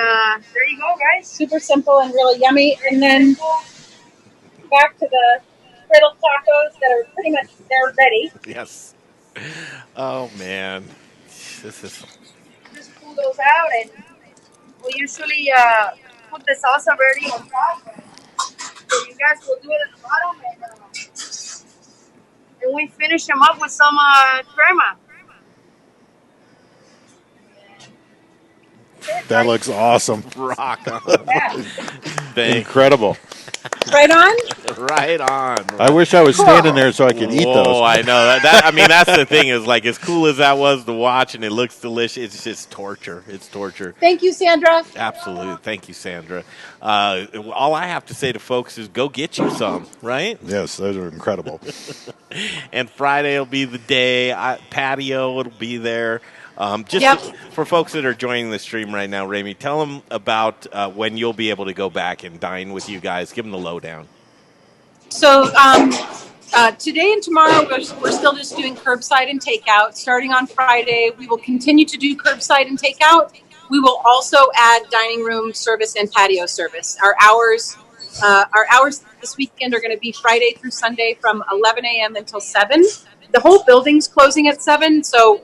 there you go, guys. Super simple and really yummy. And then back to the griddle tacos that are pretty much, they're ready. Yes. Oh man, this is. Just pull those out, and we usually put the salsa verde on top. So you guys will do it at the bottom, and we finish them up with some crema. That looks awesome. Rock on. Incredible. Right on? Right on. I wish I was standing there so I could eat those. Oh, I know. I mean, that's the thing is, like, as cool as that was to watch and it looks delicious, it's just torture. It's torture. Thank you, Sandra. Absolutely. Thank you, Sandra. All I have to say to folks is go get you some, right? Yes, those are incredible. And Friday will be the day. Patio, it'll be there. For folks that are joining the stream right now, Rayme, tell them about when you'll be able to go back and dine with you guys. Give them the lowdown. So today and tomorrow, we're still just doing curbside and takeout. Starting on Friday, we will continue to do curbside and takeout. We will also add dining room service and patio service. Our hours this weekend are going to be Friday through Sunday from 11 a.m. until 7. The whole building's closing at 7, so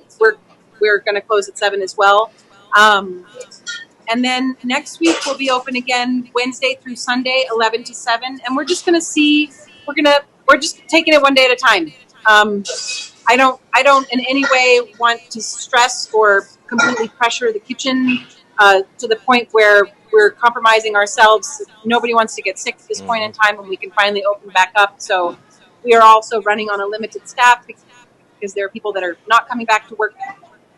we're going to close at 7 as well. And then next week we'll be open again Wednesday through Sunday, 11 to 7. And we're just going to see, we're just taking it one day at a time. I don't in any way want to stress or completely pressure the kitchen to the point where we're compromising ourselves. Nobody wants to get sick at this point in time when we can finally open back up. So we are also running on a limited staff because there are people that are not coming back to work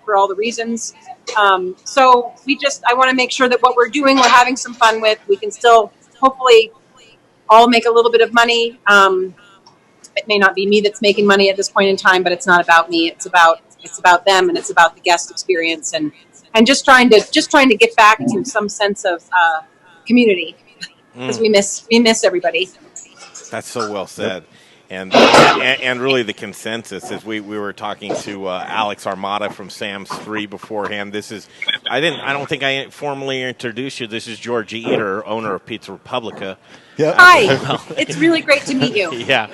for all the reasons. So I want to make sure that what we're doing, we're having some fun with. We can still hopefully all make a little bit of money. It may not be me that's making money at this point in time, but it's not about me. It's about them, and it's about the guest experience, and just trying to get back to some sense of community because we miss everybody. That's so well said. And really the consensus is we were talking to Alex Armata from Sam's 3 beforehand. I don't think I formally introduced you. This is George Eder, owner of Pizza Republica. Yeah. Hi, it's really great to meet you. Yeah.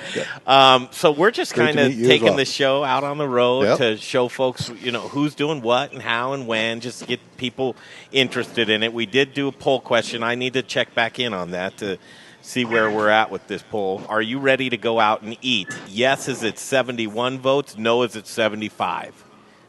So we're just kind of taking the show out on the road to show folks, who's doing what and how and when, just to get people interested in it. We did do a poll question. I need to check back in on that to see where we're at with this poll. Are you ready to go out and eat? Yes, is it 71 votes? No, is it 75?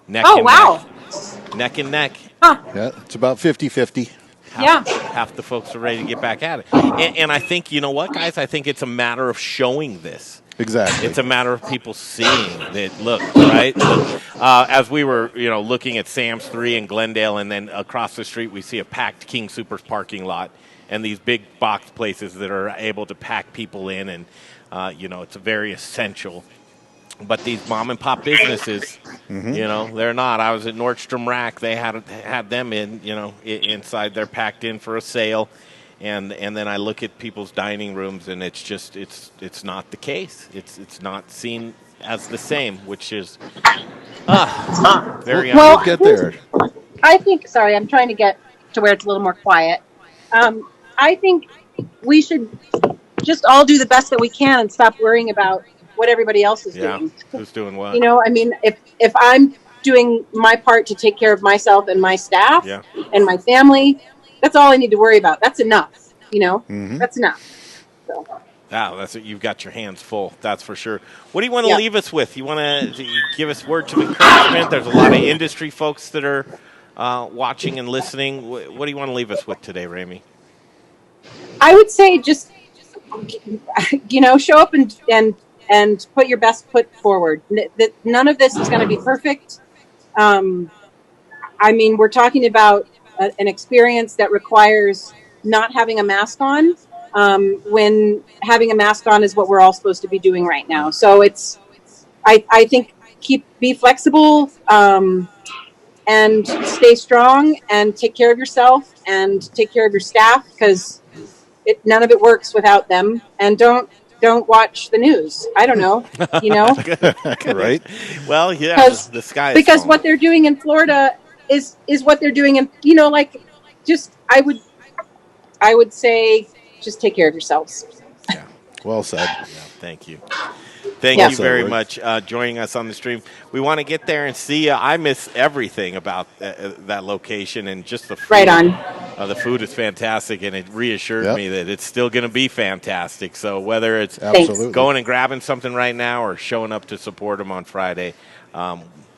Neck and neck. Huh. Yeah, it's about 50-50. Half the folks are ready to get back at it. And I think, you know what, guys? I think it's a matter of showing this. Exactly. It's a matter of people seeing that, look, right? As we were, looking at Sam's 3 in Glendale, and then across the street we see a packed King Soopers parking lot. And these big box places that are able to pack people in, and it's very essential. But these mom and pop businesses, they're not. I was at Nordstrom Rack; they had them in, inside. They're packed in for a sale, and then I look at people's dining rooms, and it's just it's not the case. It's not seen as the same, which is very. Well, we'll get there. I think. Sorry, I'm trying to get to where it's a little more quiet. I think we should just all do the best that we can and stop worrying about what everybody else is doing. Who's doing what? If I'm doing my part to take care of myself and my staff and my family, that's all I need to worry about. That's enough. That's enough. So. Wow, that's it. You've got your hands full. That's for sure. What do you want to leave us with? You want to give us words of encouragement? There's a lot of industry folks that are watching and listening. What do you want to leave us with today, Rayme? I would say just, show up and put your best foot forward. None of this is going to be perfect. We're talking about an experience that requires not having a mask on when having a mask on is what we're all supposed to be doing right now. So I think be flexible and stay strong and take care of yourself and take care of your staff because none of it works without them. And don't don't watch the news. I don't know, Right? Well, yeah, the sky is because falling. what they're doing in Florida is what they're doing in, just I would say just take care of yourselves. Yeah. Well said. Yeah, thank you. Thank Yeah. you very Rick. much joining us on the stream. We want to get there and see you. I miss everything about that location and just the food. Right on. The food is fantastic, and it reassured Yep. me that it's still going to be fantastic. So whether it's Absolutely. going and grabbing something right now or showing up to support them on Friday,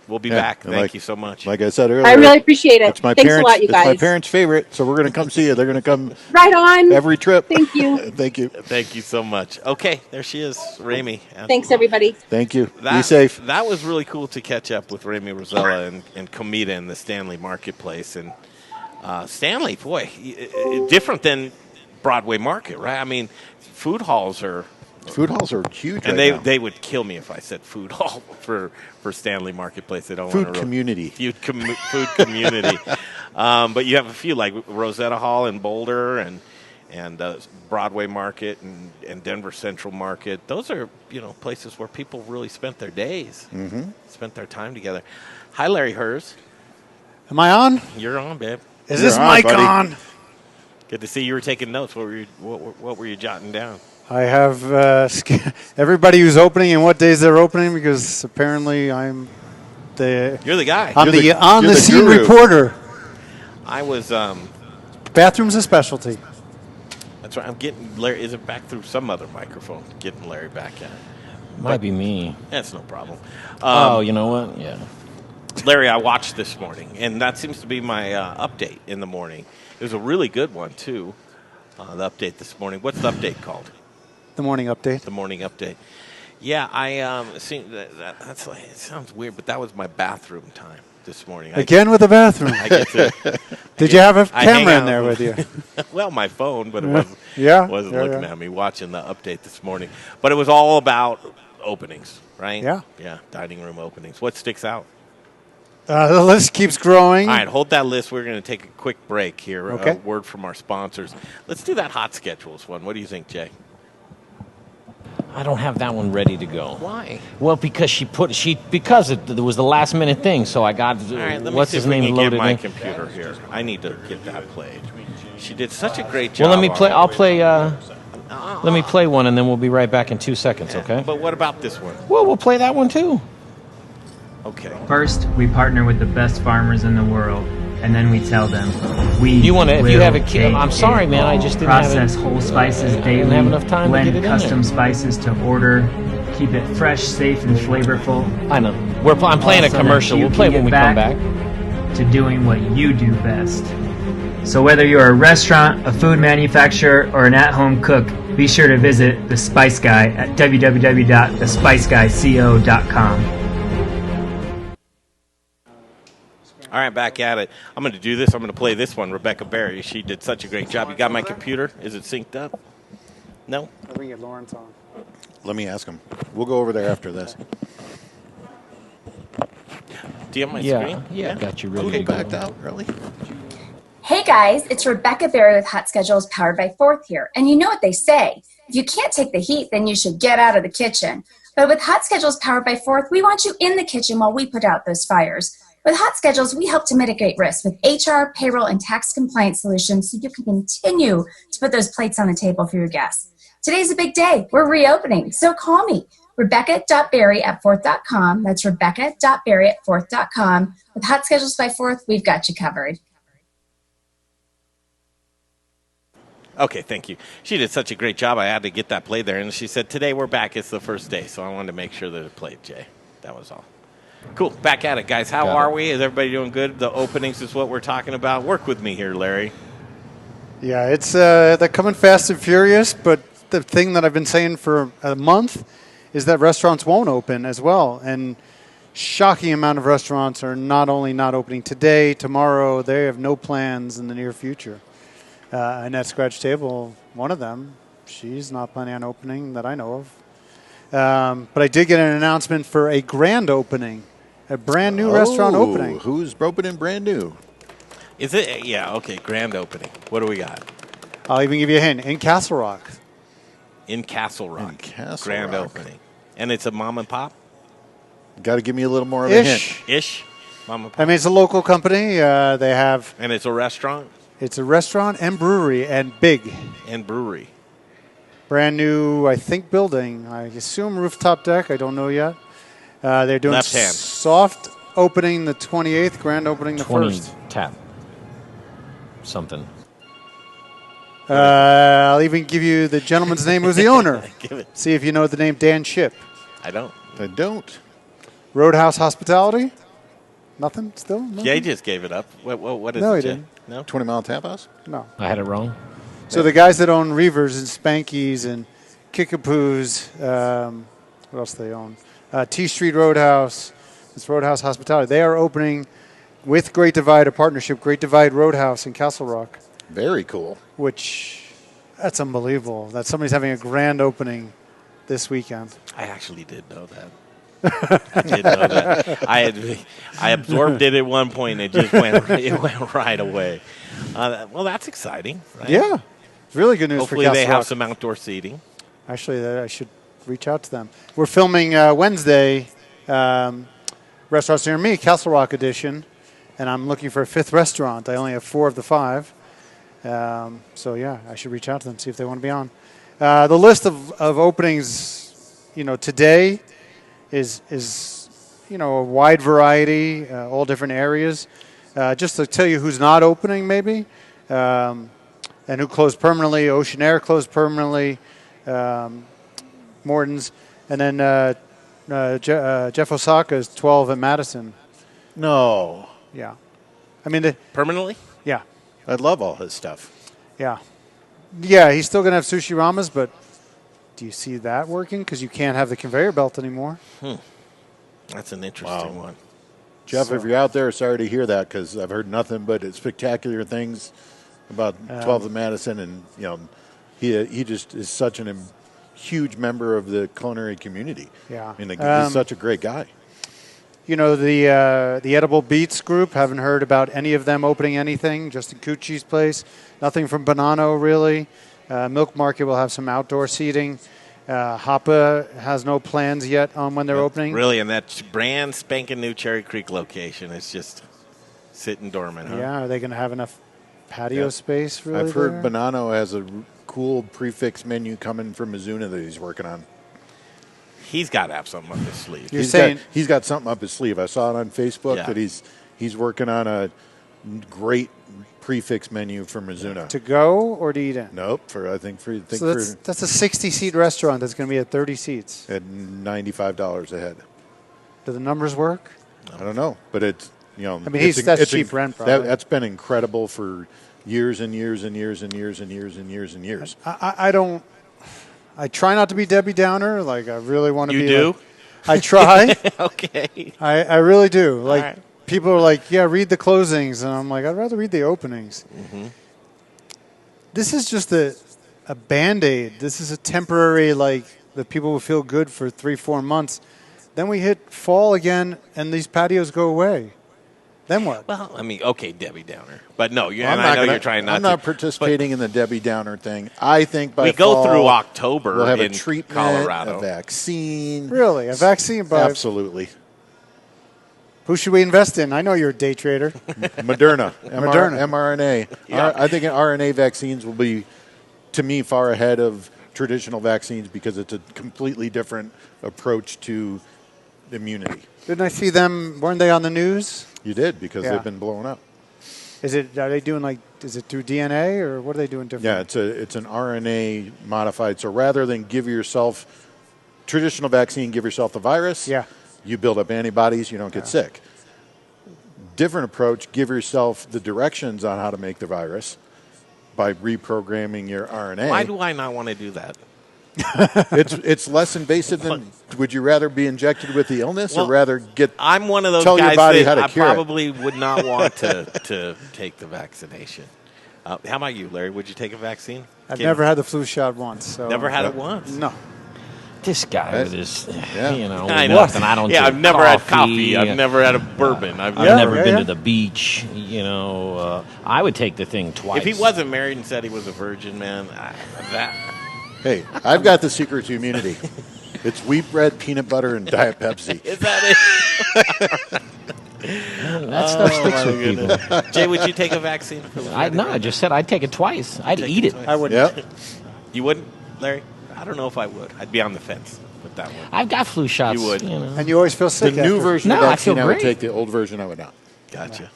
we'll be back. and Thank you so much. Like I said earlier, I really appreciate it. it's my Thanks parents. a lot, you It's my guys. parents' favorite, so we're going to come see you. They're going to come Right on. every trip. Thank you. Thank you. Thank you so much. Okay, there she is, Rayme. Thanks, everybody. Thank you. Be That- safe. That was really cool to catch up with Rayme Rosello and Comida in the Stanley Marketplace. And Stanley, boy, different than Broadway Market, right? I mean, food halls are Food halls are huge and right now. they would kill me if I said food hall for Stanley Marketplace. They don't Food want to community. Food community. But you have a few like Rosetta Hall in Boulder and Broadway Market and Denver Central Market. Those are places where people really spent their days, spent their time together. Hi, Larry Herz. Am I on? You're on, babe. Is this You're on, mic buddy. on? Good to see you were taking notes. What were you jotting down? I have everybody who's opening and what days they're opening because apparently I'm the You're the guy. I'm You're the the- on you're the the scene guru. reporter. I was. Bathroom's a specialty. That's right. I'm getting Larry. Is it back through some other microphone? Getting Larry back at. Might be me. That's no problem. You know what? Yeah. Larry, I watched this morning, and that seems to be my update in the morning. It was a really good one too. The update this morning. What's the update called? The morning update. The morning update. Yeah, I seen that's like, it sounds weird, but that was my bathroom time this morning. Again with the bathroom. I get to, Did you have a I hang camera in out there with you? well, my phone, but it wasn't, Yeah, wasn't yeah, looking yeah. at me watching the update this morning. But it was all about openings, right? Yeah. Yeah, dining room openings. What sticks out? The list keeps growing. All right, hold that list. We're going to take a quick break here. Okay. A word from our sponsors. Let's do that hot schedules one. What do you think, Jay? I don't have that one ready to go. Why? Well, because there was the last minute thing, so I got All right, let me what's see his if we name can get loaded my in. computer here. I need to get that played. She did such a great job. Well, let me on play. it. I'll play. Let me play one, and then we'll be right back in 2 seconds. Okay? But what about this one? Well, we'll play that one too. Okay. First, we partner with the best farmers in the world, and then we tell them we You wanna- if you will have a kid- take I'm sorry, it man, I all. just didn't have it- process whole spices I daily. didn't have enough time to blend get it in custom there. spices to order. Keep it fresh, safe, and flavorful. I know. I'm playing a So that commercial. you We'll play can it when we get come back. to doing what you do best. So whether you're a restaurant, a food manufacturer, or an at-home cook, be sure to visit The Spice Guy at www.thespiceguyco.com. All right, back at it. I'm going to do this. I'm going to play this one. Rebecca Berry. She did such a great job. You got my computer? Is it synced up? No? Let me get Lawrence on. Let me ask him. We'll go over there after this. Do you have my Yeah, screen? yeah, got you ready Okay, to go. backed out, really? Hey guys, it's Rebecca Berry with Hot Schedules powered by Fourth here. And you know what they say, if you can't take the heat, then you should get out of the kitchen. But with Hot Schedules powered by Fourth, we want you in the kitchen while we put out those fires. With Hot Schedules, we help to mitigate risk with HR, payroll, and tax compliance solutions so you can continue to put those plates on the table for your guests. Today's a big day. We're reopening, so call me. Rebecca.berry@fourth.com. That's Rebecca.berry@fourth.com. With Hot Schedules by Fourth, we've got you covered. Okay, thank you. She did such a great job. I had to get that played there. And she said, today we're back. It's the first day. So I wanted to make sure that it played, Jay. That was all. Cool. Back at it, guys. How Got are it. we? Is everybody doing good? The openings is what we're talking about. Work with me here, Larry. Yeah, it's they're coming fast and furious, but the thing that I've been saying for a month is that restaurants won't open as well. And shocking amount of restaurants are not only not opening today, tomorrow, they have no plans in the near future. Annette Scratch Table, one of them, she's not planning on opening that I know of. But I did get an announcement for a grand opening, a brand new restaurant opening. Who's opening brand new? Is it? Yeah, okay. Grand opening. What do we got? I'll even give you a hint. In Castle Rock. in Castle Rock. In Castle Grand Rock. opening. And it's a mom and pop? Got to give me a little more of a hint. Ish? Mom and pop. I mean, it's a local company. They have. And it's a restaurant? It's a restaurant and brewery and big. And brewery. Brand new, I think, building. I assume rooftop deck. I don't know yet. They're doing Left hand. soft opening the 28th, grand opening the 1st. Tap. Something. I'll even give you the gentleman's name who's the owner. Give it. See if you know the name Dan Chip. I don't. I don't. Roadhouse Hospitality? Nothing? Still? Nothing? Jay just gave it up. What is No, it, he Jay? didn't. No? 20 Mile Tap House? No. I had it wrong. So the guys that own Reavers and Spanky's and Kickapoos, what else do they own? T Street Roadhouse, it's Roadhouse Hospitality. They are opening with Great Divide, a partnership, Great Divide Roadhouse in Castle Rock. Very cool. Which, that's unbelievable that somebody's having a grand opening this weekend. I actually did know that. I did know that. I absorbed it at one point. And it went right away. Well, that's exciting, right? Yeah. Really good news Hopefully for Castle they have Rock. some outdoor seating. Actually, I should reach out to them. We're filming Wednesday, Restaurants Near Me, Castle Rock edition, and I'm looking for a 5th restaurant. I only have 4 of the 5. So, yeah, I should reach out to them, see if they want to be on. The list of openings, today is a wide variety, all different areas. Just to tell you who's not opening, maybe, and who closed permanently. Ocean Air closed permanently. Morton's, and then Jeff Osaka's 12 at Madison. No. Yeah. I mean, Permanently? yeah. I love all his stuff. Yeah. Yeah, he's still going to have Sushi Ramas, but do you see that working? Because you can't have the conveyor belt anymore. That's an interesting one. Jeff, if you're out there, sorry to hear that because I've heard nothing but spectacular things about 12th and Madison, and he just is such a huge member of the culinary community. Yeah. I mean, he's such a great guy. The Edible Beats group, haven't heard about any of them opening anything. Justin Cucci's place, nothing from Bonanno really. Milk Market will have some outdoor seating. Hapa has no plans yet on when they're opening. Really, and that brand spanking new Cherry Creek location is just sitting dormant, huh? Yeah, are they going to have enough patio space really? I've heard there? Bonanno has a cool prefix menu coming from Mizuna that he's working on. He's got to have something up his sleeve. He's got something up his sleeve. I saw it on Facebook that he's working on a great prefix menu for Mizuna. To go or to eat in? Nope. That's a 60-seat restaurant that's going to be at 30 seats. At $95 a head. Do the numbers work? I don't know, but it's I mean, that's cheap rent. Probably. That's been incredible for years and years and years and years and years and years and years. I try not to be Debbie Downer. Like I really want to be. You do? Like, I try. Okay. I really do. Like right. people are like, yeah, read the closings, and I'm like, I'd rather read the openings. Mm-hmm. This is just a Band-Aid. This is a temporary, that people will feel good for 3-4 months. Then we hit fall again, and these patios go away. Then what? Well, I mean, okay, Debbie Downer. But no, you're trying not I'm not participating in the Debbie Downer thing. I think by fall, go through October we'll have in a treatment, Colorado. a vaccine. Really? A vaccine? Absolutely. Who should we invest in? I know you're a day trader. Moderna. Moderna. mRNA. Yeah. I think RNA vaccines will be, to me, far ahead of traditional vaccines because it's a completely different approach to immunity. Didn't I see them? Weren't they on the news? You did because they've been blowing up. Are they doing is it through DNA or what are they doing different? Yeah, it's an RNA modified. So rather than give yourself traditional vaccine, give yourself the virus. Yeah. You build up antibodies, you don't get sick. Different approach, give yourself the directions on how to make the virus by reprogramming your RNA. Why do I not want to do that? It's less invasive than. Would you rather be injected with the illness or rather get? I'm one of those tell guys your body that how to I cure it? probably would not want to take the vaccination. How about you, Larry? Would you take a vaccine? I've never had the flu shot once. So Never had it once? No. This guy with his, I know. nothing. I don't. Yeah, drink I've never had coffee. I've never had a bourbon. I've never been to the beach. I would take the thing twice. If he wasn't married and said he was a virgin, man, Hey, I've got the secret to immunity. It's wheat bread, peanut butter, and Diet Pepsi. Is that it? That stuff sticks with people. Jay, would you take a vaccine? I just said I'd take it twice. I'd eat it. I wouldn't. Yep. You wouldn't, Larry? I don't know if I would. I'd be on the fence with that one. I've got flu shots. You would. And you always feel The sick new after. version No, of I vaccine feel I would great. take. The old version I would not. Gotcha.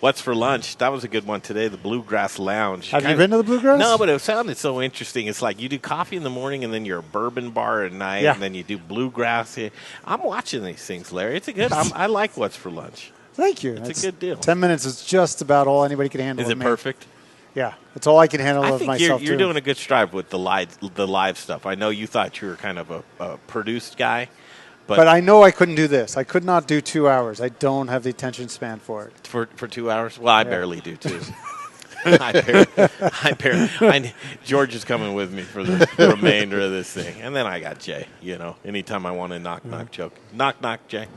What's for lunch? That was a good one today. The Bluegrass Lounge. Have you been to the Bluegrass? No, but it sounded so interesting. It's like you do coffee in the morning, and then you're a bourbon bar at night, Yeah. and then you do bluegrass. I'm watching these things, Larry. It's a good. I like What's for Lunch. Thank you. It's a good deal. 10 minutes is just about all anybody can handle. Is with it me. perfect? Yeah, it's all I can handle I of think myself you're too. doing a good strive with the live stuff. I know you thought you were kind of a produced guy, but I know I couldn't do this. I could not do 2 hours. I don't have the attention span for it. for 2 hours. Well, I barely do too. I barely. George is coming with me for the remainder of this thing, and then I got Jay. You know, anytime I want a knock joke, knock Jay.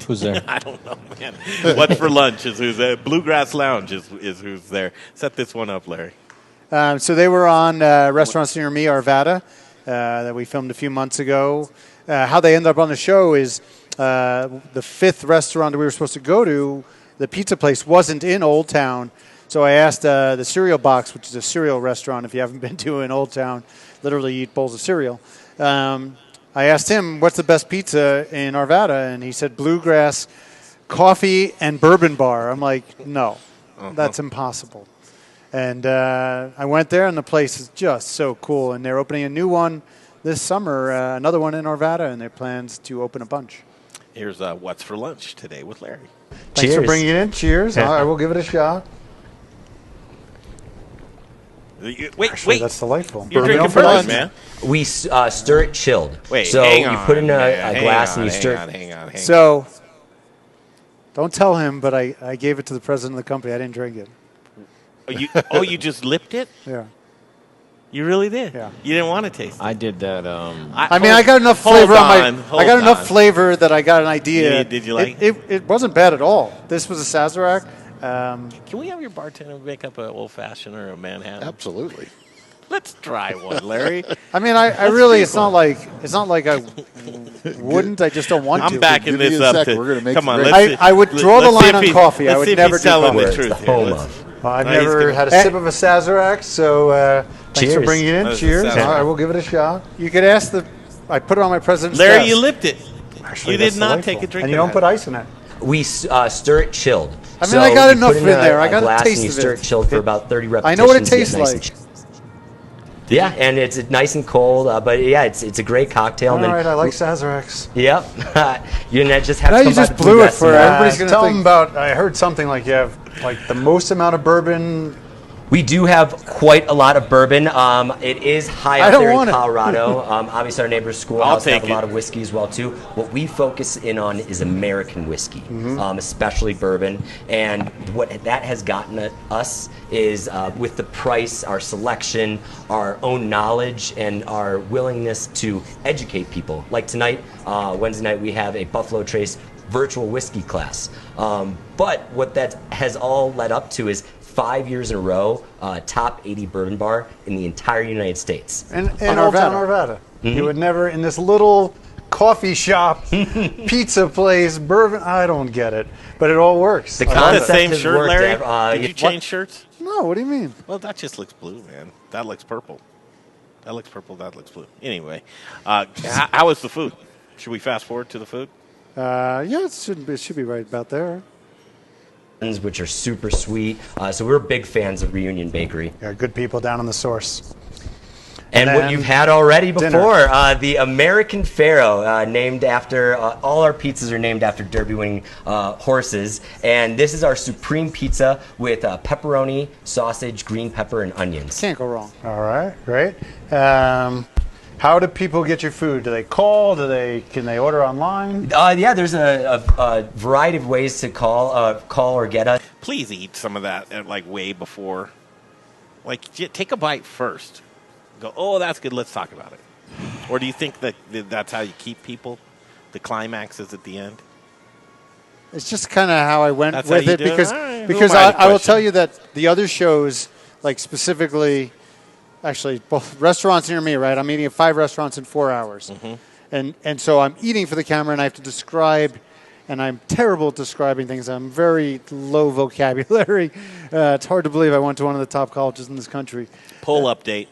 Who's there? I don't know, man. What's for lunch is who's there. Bluegrass Lounge is who's there. Set this one up, Larry. So they were on Restaurants Near Me, Arvada, that we filmed a few months ago. How they ended up on the show is the fifth restaurant that we were supposed to go to, the pizza place, wasn't in Old Town. So I asked the Cereal Box, which is a cereal restaurant. If you haven't been to in Old Town, literally eat bowls of cereal. I asked him, what's the best pizza in Arvada? And he said, Bluegrass, coffee, and bourbon bar. I'm like, no, that's impossible. And I went there, and the place is just so cool. And they're opening a new one this summer, another one in Arvada, and their plans to open a bunch. Here's What's for Lunch today with Larry. Thanks for bringing it in. Cheers. I will give it a shot. Wait, Actually, that's delightful. You're Bourbon drinking for bourbon, lunch. man. We stir it chilled. Wait, so hang you on, put in a man. glass and you stir. Hang on. So, don't tell him, but I gave it to the president of the company. I didn't drink it. You just lipped it? Yeah. You really did? Yeah. You didn't want to taste it? I did that. I mean, I got enough flavor flavor that I got an idea. Did you like it? Wasn't bad at all. This was a Sazerac. Can we have your bartender make up an old fashioned or a Manhattan? Absolutely. Let's try one, Larry. I mean, I really, it's not like I wouldn't. I just don't want to. I'm backing this up. We're gonna make Come on, some let's I would draw the line on coffee. I would never do telling coffee. the truth here. home Let's- of. I've No, he's never gonna- had a sip of a Sazerac, so thanks for Cheers. bringing it in. That was a Cheers. Sazerac. I will give it a shot. You could ask I put it on my president's Larry, desk. you lipped it. Actually, You that's did not delightful. take a drink And you of don't that. put ice in it. We stir it chilled. I mean, I got you enough put in there. I got a glass taste and you of stir it. it chilled for about 30 I repetitions. know what it to get tastes nice and like. Yeah, and it's nice and cold, but yeah, it's a great cocktail. All and then, right, I like Sazeracs. Yep. You just have Now to come you just by the blew it Bluegrass for and, everybody's going to tell think them about. I heard something like you have like the most amount of bourbon. We do have quite a lot of bourbon. It is high I up don't there in want it. Colorado. Obviously, our neighbor's I'll schoolhouse have take a lot it. of whiskey as well too. What we focus in on is American whiskey, Mm-hmm. especially bourbon. And what that has gotten at us is with the price, our selection, our own knowledge, and our willingness to educate people. Like tonight, Wednesday night, we have a Buffalo Trace virtual whiskey class. But what that has all led up to is 5 years in a row, top 80 bourbon bar in the entire United States. And Old Town Arvada. You would never, in this little coffee shop, pizza place, bourbon, I don't get it. But it all works. The Is that the concept same has shirt, worked, Larry? Did you change shirts? No, what do you mean? Well, that just looks blue, man. That looks purple. That looks purple. That looks blue. Anyway, how is the food? Should we fast forward to the food? Yeah, it should be right about there. Which are super sweet. So we're big fans of Reunion Bakery. Yeah, good people down on the source. And what then you've had already dinner. before, the American Pharaoh, named after, all our pizzas are named after Derby-winning horses. And this is our supreme pizza with pepperoni, sausage, green pepper, and onions. Can't go wrong. All right, great. How do people get your food? Do they call? Can they order online? Yeah, there's a variety of ways to call or get us. Please eat some of that like way before. Like, take a bite first. Go, oh, that's good. Let's talk about it. Or do you think that that's how you keep people? The climax is at the end. It's just kind of how I went That's how with you it do it? because All right. because Who am I to I will question? tell you that the other shows, like specifically actually both restaurants near me, right? I'm eating at 5 restaurants in 4 hours. And so I'm eating for the camera, and I have to describe, and I'm terrible at describing things. I'm very low vocabulary. It's hard to believe I went to one of the top colleges in this country. Poll update.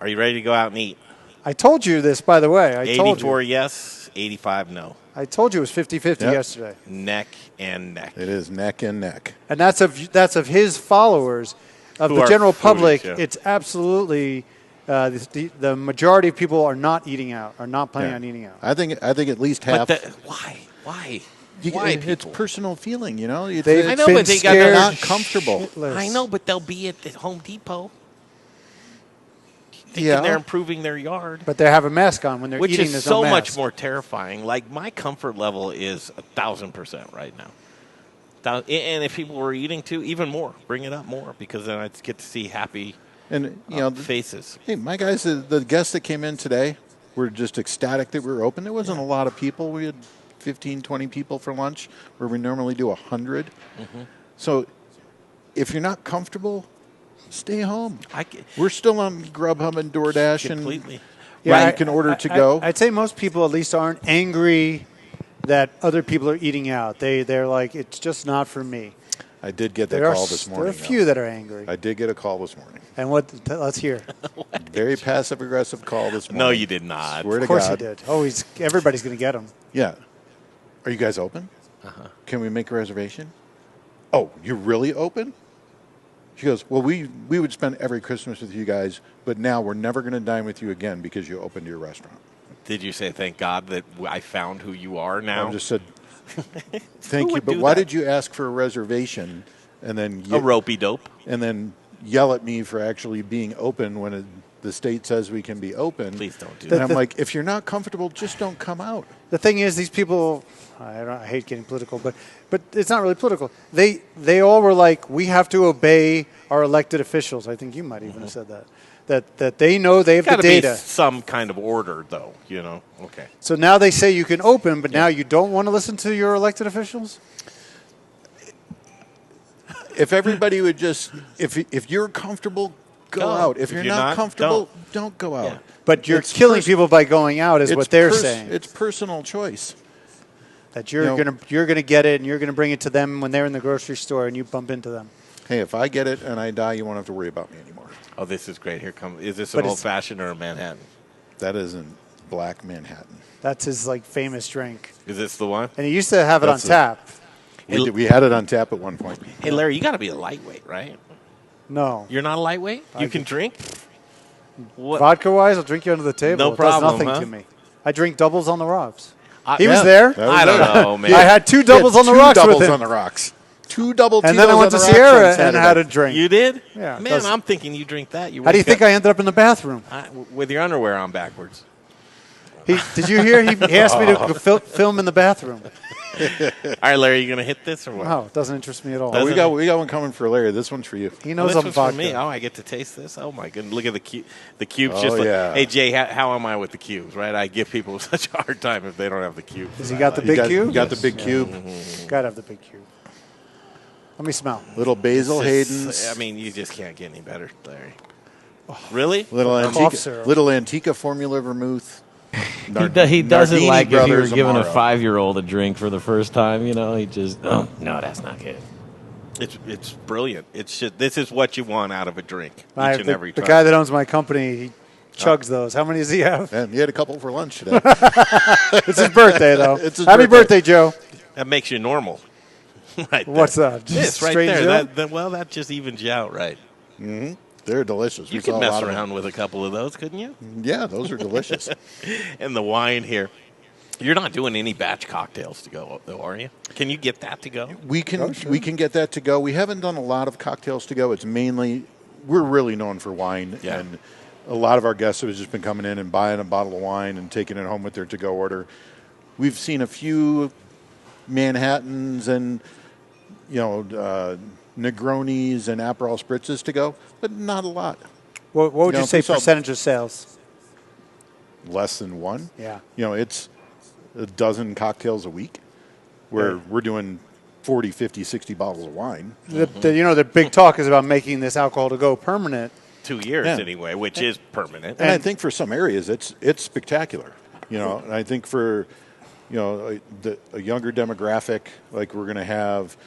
Are you ready to go out and eat? I told you this, by the way. 84 yes, 85 no. I told you it was 50-50 yesterday. Neck and neck. It is neck and neck. And that's of his followers. Of Who the are general public, foodies, yeah. it's absolutely the majority of people are not eating out, are not planning on eating out. I think at least half. But why? Why? Why It's people? personal feeling, you know. They've I know, been but they got scared not comfortable. shitless. I know, but they'll be at the Home Depot. Thinking Yeah. they're improving their yard. But they have a mask on when they're Which eating. is There's so no much mask. more terrifying. Like, my comfort level is 1,000% right now. And if people were eating too, even more. Bring it up more, because then I get to see happy And you know, faces. hey, my guys, the guests that came in today were just ecstatic that we were open. There wasn't a lot of people. We had 15, 20 people for lunch, where we normally do 100. So if you're not comfortable, stay home. We're still on Grubhub and DoorDash, Completely. and I- you can order to go. I'd say most people at least aren't angry that other people are eating out. They're like, it's just not for me. I did get that There call are this morning. There are a few that are angry. I did get a call this morning. And let's hear. Very passive aggressive call this morning. No, you did not. Swear to Of course God. he did. Oh, everybody's going to get him. Yeah. Are you guys open? Can we make a reservation? Oh, you're really open? She goes, well, we would spend every Christmas with you guys, but now we're never going to dine with you again because you opened your restaurant. Did you say, thank God that I found who you are now? I just said, thank you, but why did you ask for a reservation and then A ropey dope. and then yell at me for actually being open when the state says we can be open? Please don't do And that. I'm like, if you're not comfortable, just don't come out. The thing is, these people, I hate getting political, but it's not really political. They all were like, we have to obey our elected officials. I think you might even have said that. That they know they have the Gotta data. be some kind of order, though, you know? Okay. So now they say you can open, but now you don't want to listen to your elected officials? If everybody would just, if you're comfortable, go out. If you're not comfortable, don't go out. Yeah. But you're It's killing people by going out is it's what they're saying. It's personal choice. That you're gonna get it and you're gonna bring it to them when they're in the grocery store and you bump into them. Hey, if I get it and I die, you won't have to worry about me anymore. Oh, this is great. Here comes. Is this But an it's- old-fashioned or a Manhattan? That isn't Black Manhattan. That's his famous drink. Is this the one? And he used to have it That's on tap. We had it on tap at one point. Hey, Larry, you got to be a lightweight, right? No. You're not a lightweight? You can drink? What? Vodka wise, I'll drink you under the table. No It problem, does nothing huh? to me. I drink doubles on the rocks. I- He was Yeah, there. that was I don't there. know, man. I had 2 doubles on the rocks doubles with him. on the rocks. 2 double And then I Tito's went to on the rocks Sierra on and Saturday. had a drink. You did? Yeah, Man, does- I'm thinking you drink that. How do you think I ended up in the bathroom? with your underwear on backwards. Did you hear? He asked me to film in the bathroom. All right, Larry, you going to hit this or what? Wow, it doesn't interest me at all. Oh, we got one coming for Larry. This one's for you. He Oh, knows this I'm one's for vodka. me. Oh, I get to taste this. Oh my goodness! Look at the cubes. Oh, Just like, yeah. hey Jay, how am I with the cubes? Right? I give people such a hard time if they don't have the cubes. Has he got the You big got, cube? you got the big cube. Gotta have the big cube. Let me smell. Little Basil It's Hayden's. just- I mean, you just can't get any better, Larry. Really? Little Cough syrup. Antica formula vermouth. He doesn't Nardini like if you were Brothers giving a Amaro. 5-year-old a drink for the first time. You know, he just no, that's not good. It's brilliant. It's just, this is what you want out of a drink each and The every time. guy that owns my company, he chugs those. How many does he have? And he had a couple for lunch today. It's his birthday, though. It's his Happy birthday. birthday, Joe. That makes you normal. Right there. What's that? Just This right straight there. Joe? That just evens you out, right? They're delicious. You We saw could a mess lot of around them. with a couple of those, couldn't you? Yeah, those are delicious. And the wine here. You're not doing any batch cocktails to go, though, are you? Can you get that to go? We can get that to go. We haven't done a lot of cocktails to go. It's mainly we're really known for wine, Yeah. and a lot of our guests have just been coming in and buying a bottle of wine and taking it home with their to-go order. We've seen a few Manhattans and Negronis and Aperol spritzes to go, but not a lot. What would You you know, say so- percentage of sales? Less than one. Yeah. It's a dozen cocktails a week where we're doing 40, 50, 60 bottles of wine. The big talk is about making this alcohol to go permanent. 2 years Yeah. anyway, which is permanent. And I think for some areas, it's spectacular. And I think for a younger demographic, like we're going to have,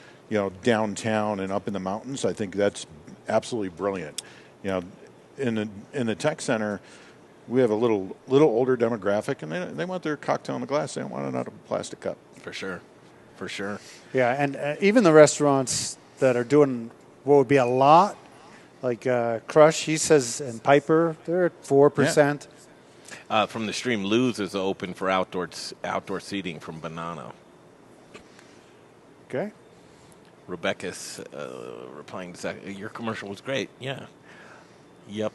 downtown and up in the mountains, I think that's absolutely brilliant. In the tech center, we have a little older demographic, and they want their cocktail in the glass. They don't want it out of a plastic cup. For sure. Yeah, and even the restaurants that are doing what would be a lot, like Crush, he says, and Piper, they're at 4%. From the stream, Lou's is open for outdoor seating from Banano. Okay. Rebecca's replying to that. Your commercial was great. Yeah. Yep.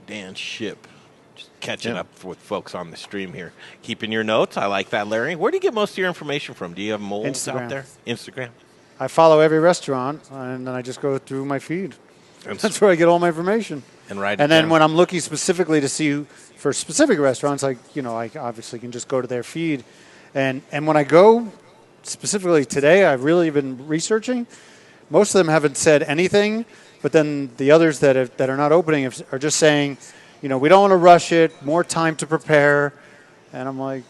Dan Ship. Just catching up with folks on the stream here. Keeping your notes. I like that, Larry. Where do you get most of your information from? Do you have molds out there? Instagram. I follow every restaurant, and then I just go through my feed. That's where I get all my information. And write it And then down. when I'm looking specifically to see for specific restaurants, I obviously can just go to their feed. And when I go specifically today, I've really been researching. Most of them haven't said anything, but then the others that are not opening are just saying, we don't want to rush it, more time to prepare. And I'm like,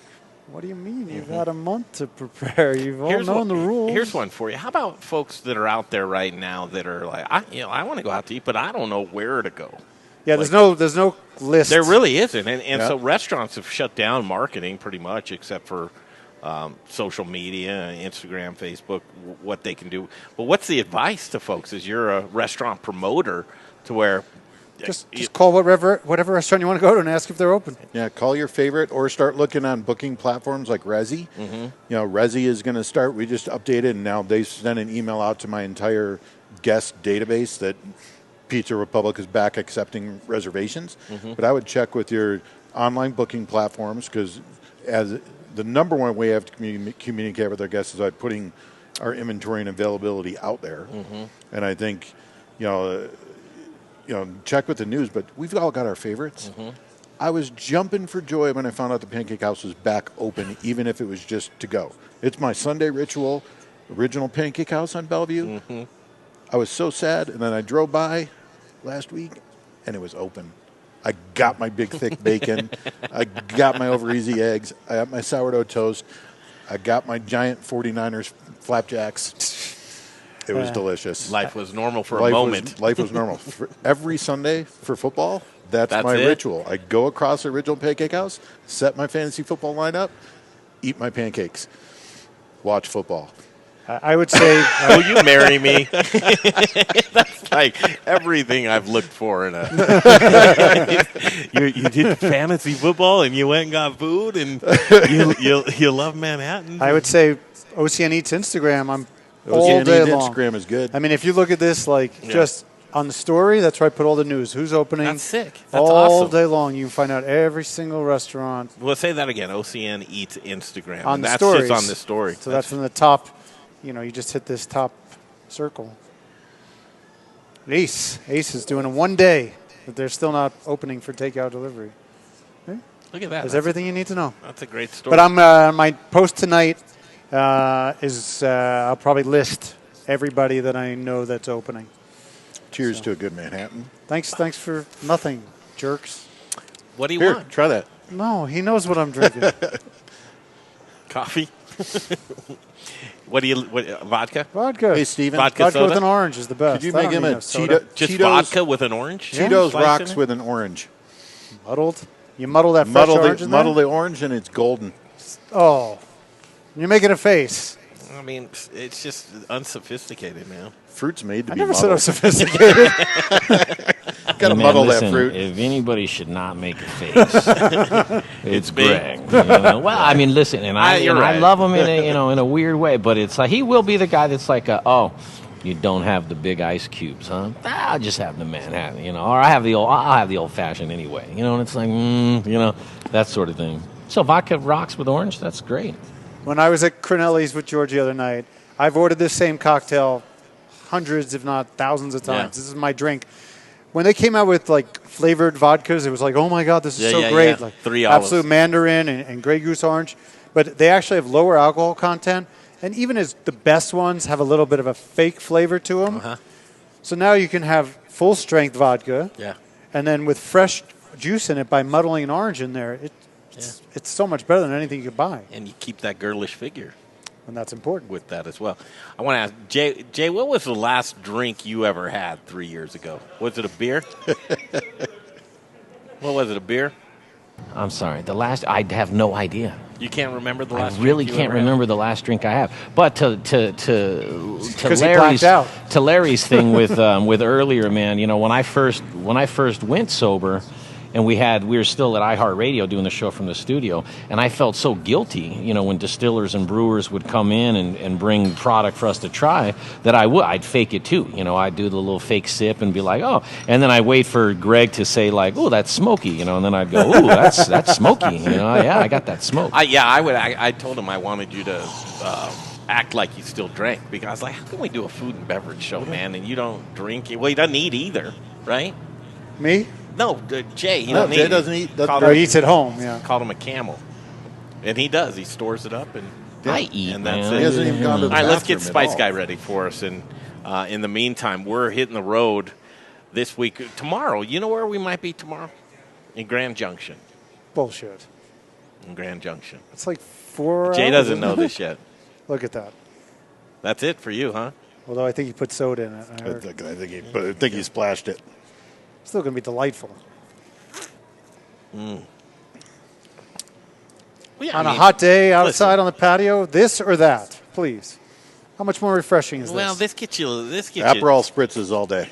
what do you mean? You've had a month to prepare. You've all known the rules. Here's one for you. How about folks that are out there right now that are like, I want to go out to eat, but I don't know where to go. Yeah, there's no list. There really isn't. And so restaurants have shut down marketing pretty much except for social media, Instagram, Facebook, what they can do. But what's the advice to folks as you're a restaurant promoter to where just call whatever restaurant you want to go to and ask if they're open. Yeah, call your favorite or start looking on booking platforms like Resy. Mm-hmm. Resy is going to start. We just updated, and now they send an email out to my entire guest database that Pizza Republic is back accepting reservations. Mm-hmm. But I would check with your online booking platforms because as the number one way I have to communicate with our guests is by putting our inventory and availability out there. Mm-hmm. And I think, check with the news, but we've all got our favorites. Mm-hmm. I was jumping for joy when I found out the Pancake House was back open, even if it was just to go. It's my Sunday ritual, original Pancake House on Bellevue. Mm-hmm. I was so sad, and then I drove by last week, and it was open. I got my big, thick bacon. I got my over-easy eggs. I got my sourdough toast. I got my giant 49ers flapjacks. It was delicious. Life was normal for a moment. Life was normal. Every Sunday for football, that's my ritual. I go across the original Pancake House, set my fantasy football lineup, eat my pancakes, watch football. I would say, will you marry me? That's like everything I've looked for in a. you did fantasy football and you went and got food and you love Manhattan. I would say OCN Eats Instagram. I'm all day long. Instagram is good. I mean, if you look at this, just on the story, that's where I put all the news. Who's opening? That's sick. That's all awesome. day long. You can find out every single restaurant. We'll say that again. OCN Eats Instagram. On and the that's stories. just on the story. So that's in the top. You just hit this top circle. Ace is doing a 1 day, but they're still not opening for takeout delivery. Okay? Look at that. That's everything you need to know. That's a great story. But I'm my post tonight is I'll probably list everybody that I know that's opening. Cheers to a good Manhattan. Thanks for nothing, jerks. What do you Here, want? try that. No, he knows what I'm drinking. Coffee? What vodka? Vodka. Hey, Steven. Vodka soda? with an orange is the best. Could you I make don't him need a soda. Just Cheetos, vodka with an orange? Cheetos Slice in rocks it? with an orange. Muddled? You muddle that fresh orange in there? Muddle the orange and it's golden. Oh. You're making a face. I mean, it's just unsophisticated, man. Fruit's made to I be never said I muddled. was sophisticated. Got to Man, muddle listen, that fruit. If anybody should not make a face, it's me. Greg. Well, I mean, listen, and I You're right. love him in a weird way, but it's like he will be the guy that's like, you don't have the big ice cubes, huh? I'll just have the Manhattan, or I'll have the old fashioned anyway, and it's like, that sort of thing. So vodka rocks with orange, that's great. When I was at Crinelli's with George the other night, I've ordered this same cocktail hundreds, if not thousands of times. Yeah. This is my drink. When they came out with flavored vodkas, it was like, oh my God, this is so great. Yeah. Like 3 olives. Absolute Mandarin and Grey Goose Orange. But they actually have lower alcohol content. And even as the best ones have a little bit of a fake flavor to them. Uh-huh. So now you can have full strength vodka. Yeah. And then with fresh juice in it, by muddling an orange in there, it's so much better than anything you could buy. And you keep that girlish figure. And that's important. With that as well. I want to ask, Jay, what was the last drink you ever had 3 years ago? Was it a beer? What was it, a beer? I'm sorry. I have no idea. You can't remember the last I really drink you can't ever had? remember the last drink I have. But to Larry's thing with earlier, man, you know, when I first went sober, and we were still at iHeartRadio doing the show from the studio, and I felt so guilty, you know, when distillers and brewers would come in and bring product for us to try, that I'd fake it too. You know, I'd do the little fake sip and be like, oh, and then I'd wait for Greg to say like, oh, that's smoky, you know, and then I'd go, ooh, that's smoky, you know, yeah, I got that smoke. I told him I wanted you to act like you still drank, because I was like, how can we do a food and beverage show, man, and you don't drink? Well, he doesn't eat either, right? Me? No, Jay. Jay doesn't eat. He eats at home. Yeah, called him a camel, and he does. He stores it up, and I eat. And that's man. it. He hasn't even gone to the All right, let's get bathroom Spice at Guy all. ready for us, and in the meantime, we're hitting the road this week. Tomorrow, you know where we might be tomorrow? In Grand Junction. bullshit. In Grand Junction. It's like 4 hours. Jay doesn't know this yet. Look at that. That's it for you, huh? Although I think he put soda in it. I think he splashed it. Still going to be delightful. Well, On a hot day outside on the patio, this or that, please. How much more refreshing is Well, this? this gets you. Aperol spritzes all day.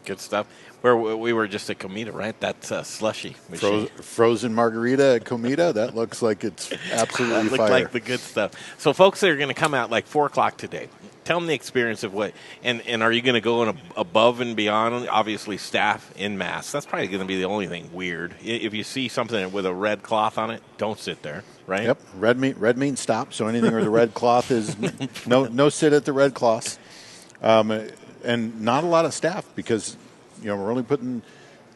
Good stuff. Where we were just at Comida, right? That's a slushy machine. Frozen margarita at Comida. That looks like it's absolutely That looked fire. like the good stuff. So folks that are going to come out like 4 o'clock today, tell them the experience of what, and are you going to go above and beyond? Obviously, staff in masks. That's probably going to be the only thing weird. If you see something with a red cloth on it, don't sit there, right? Yep, red means stop. So anything where the red cloth is no sit at the red cloths, and not a lot of staff because we're only putting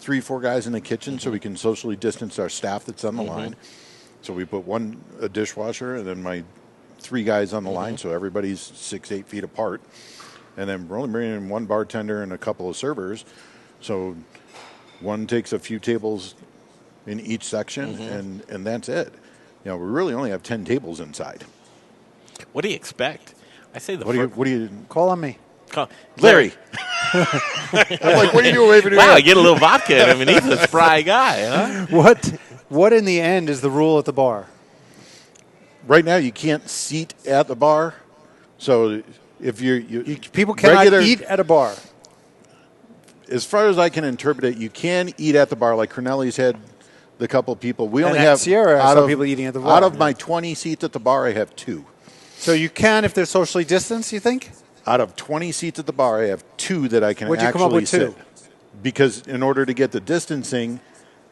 3-4 guys in the kitchen so we can socially distance our staff that's on the line. So we put a dishwasher and then my 3 guys on the line, so everybody's 6-8 feet apart, and then we're only bringing in 1 bartender and a couple of servers, so one takes a few tables in each section, and that's it. We really only have 10 tables inside. What do you expect? I say What do you call on me? Larry. I'm like, what are you doing waving your Wow, hand? get a little vodka in him, and he's a spry guy, huh? What in the end is the rule at the bar? Right now, you can't seat at the bar, so if people cannot eat at a bar. As far as I can interpret it, you can eat at the bar. Like Corneli's had the couple people. We only at have Sierra, I saw people eating at the bar. Out of my 20 seats at the bar, I have 2. So you can if they're socially distanced, you think? Out of 20 seats at the bar, I have 2 that I can What'd you actually come up with sit. 2? Because in order to get the distancing,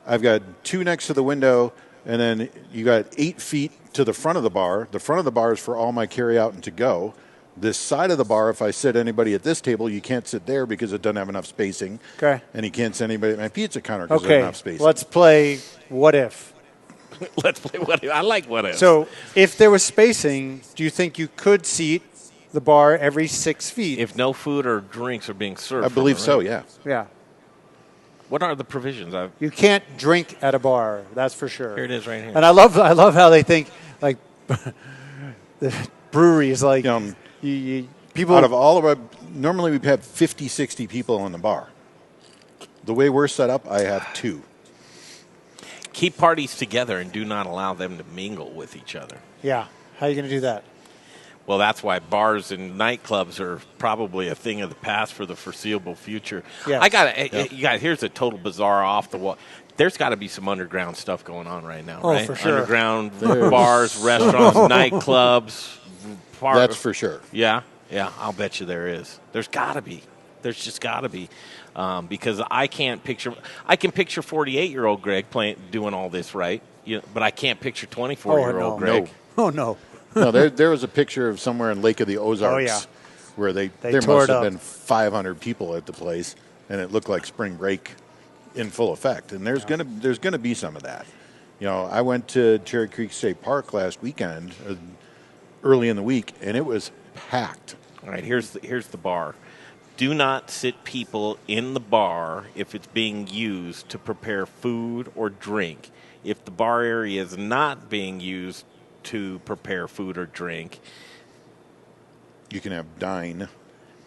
I've got 2 next to the window, and then you got 8 feet to the front of the bar. The front of the bar is for all my carry out and to go. This side of the bar, if I sit anybody at this table, you can't sit there because it doesn't have enough spacing. Okay. And you can't sit anybody at my pizza counter because there's not enough spacing. Let's play what if. Let's play what if. I like what if. So if there was spacing, do you think you could seat the bar every 6 feet? If no food or drinks are being served. I believe from it, so, right? yeah. Yeah. What are the provisions? You can't drink at a bar, that's for sure. Here it is right here. And I love how they think, like, the brewery is like, people. Out of all of our, normally we have 50, 60 people in the bar. The way we're set up, I have 2. Keep parties together and do not allow them to mingle with each other. Yeah. How are you going to do that? Well, that's why bars and nightclubs are probably a thing of the past for the foreseeable future. Yes. You guys, here's a total bizarre off the wall. There's got to be some underground stuff going on right now, right? For sure. Underground bars, restaurants, nightclubs. That's for sure. Yeah, I'll bet you there is. There's got to be. There's just got to be. Because I can picture 48-year-old Greg doing all this right, but I can't picture 24-year-old Greg. No. Oh, no. No, there was a picture of somewhere in Lake of the Ozarks where there tore must it have up. been 500 people at the place, and it looked like spring break in full effect. And there's gonna be some of that. I went to Cherry Creek State Park last weekend, early in the week, and it was packed. All right, here's the bar. do not sit people in the bar if it's being used to prepare food or drink. If the bar area is not being used to prepare food or drink, you can have dine.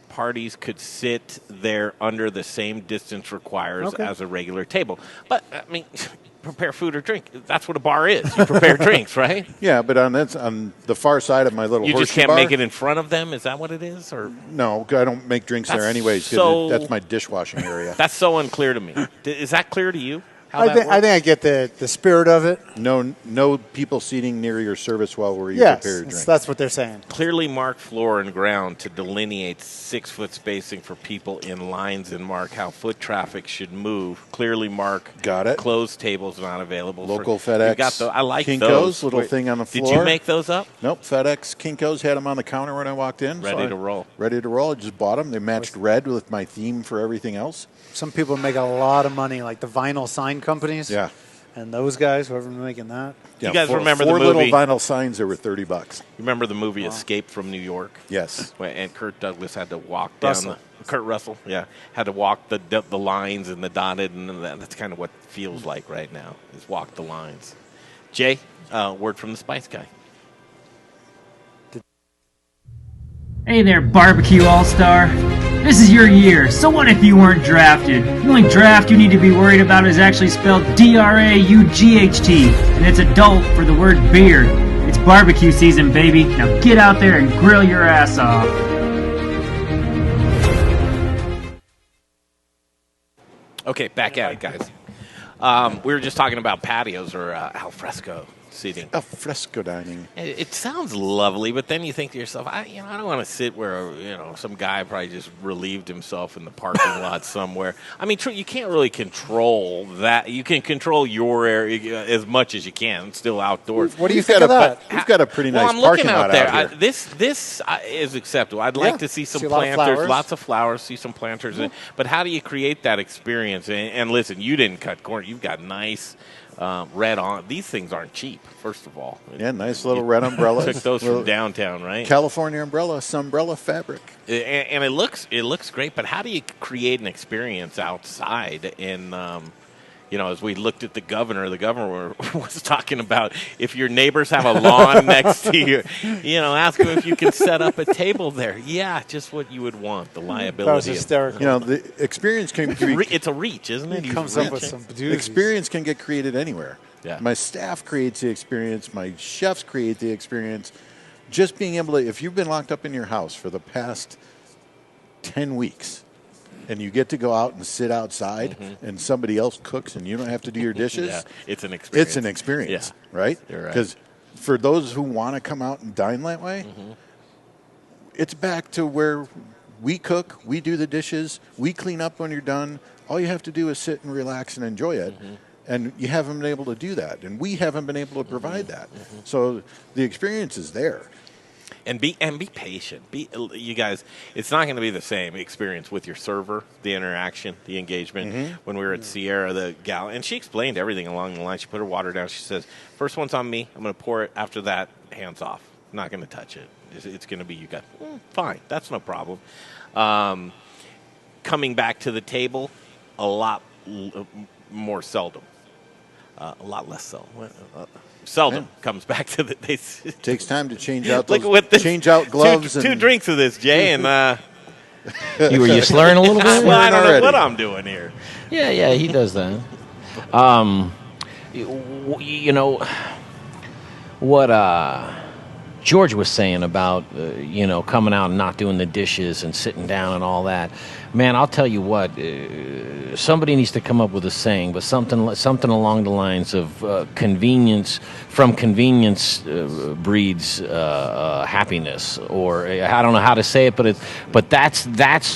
Parties could sit there under the same distance requires as a regular table. But, I mean, prepare food or drink. That's what a bar is. You prepare drinks, right? Yeah, but on the far side of my little you horseshoe just can't bar, make it in front of them? Is that what it is? Or no, I don't make drinks there anyways. That's my dishwashing area. That's so unclear to me. Is that clear to you? I think I get the spirit of it. No people seating near your service well where you prepare your drink. That's what they're saying. Clearly mark floor and ground to delineate 6-foot spacing for people in lines and mark how foot traffic should move. Clearly mark closed tables not available. Local FedEx. I like Kinko's, those. little thing on the floor. Did you make those up? Nope. FedEx Kinko's had them on the counter when I walked in. Ready to roll. Ready to roll. I just bought them. They matched red with my theme for everything else. Some people make a lot of money, like the vinyl sign companies. Yeah. And those guys, whoever's making that. Yeah, you guys remember the movie? 4 little vinyl signs that were $30. You remember the movie Escape from New York? Yes. And Kurt Douglas had to walk down Kurt Russell, had to walk the lines and the dotted, and that's kind of what it feels like right now, is walk the lines. Jay, word from the Spice Guy. Hey there, Barbecue All-Star. This is your year, so what if you weren't drafted? The only draft you need to be worried about is actually spelled D-R-A-U-G-H-T, and it's adult for the word beer. It's barbecue season, baby. Now get out there and grill your ass off. Okay, back at it, guys. We were just talking about patios or al fresco seating. Al fresco dining. It sounds lovely, but then you think to yourself, I don't want to sit where some guy probably just relieved himself in the parking lot somewhere. I mean, you can't really control that. You can control your area as much as you can. It's still outdoors. What do you think of that? We've got a pretty nice parking lot out here. This is acceptable. I'd like to see some planters, lots of flowers, see some planters. But how do you create that experience? And listen, you didn't cut corner. You've got nice red on. These things aren't cheap, first of all. Yeah, nice little red umbrellas. Took those from downtown, right? California umbrella, Sunbrella fabric. And it looks great, but how do you create an experience outside? And as we looked at the governor was talking about if your neighbors have a lawn next to you, ask them if you can set up a table there. Yeah, just what you would want. The liability. That was hysterical. The experience can it's a reach, isn't it? He comes up with some the experience can get created anywhere. Yeah. My staff creates the experience. My chefs create the experience. Just being able to, if you've been locked up in your house for the past 10 weeks, and you get to go out and sit outside, and somebody else cooks, and you don't have to do your dishes. Yeah, it's an experience. It's an experience, right? You're right. Because for those who want to come out and dine that way, it's back to where we cook, we do the dishes, we clean up when you're done. All you have to do is sit and relax and enjoy it. And you haven't been able to do that, and we haven't been able to provide that. So the experience is there. And be patient. You guys, it's not going to be the same experience with your server, the interaction, the engagement. When we were at Sierra, the gal, and she explained everything along the line. She put her water down. She says, first one's on me. I'm going to pour it. After that, hands off. I'm not going to touch it. It's going to be you guys. Fine. That's no problem. Coming back to the table, a lot more seldom. A lot less so. Seldom comes back to the. It takes time to change out those, change out gloves. Two drinks of this, Jay, and you were slurring a little bit. Well, I don't know what I'm doing here. Yeah, he does that. What George was saying about coming out and not doing the dishes and sitting down and all that. Man, I'll tell you what. Somebody needs to come up with a saying, but something along the lines of convenience. From convenience breeds happiness, or I don't know how to say it, but that's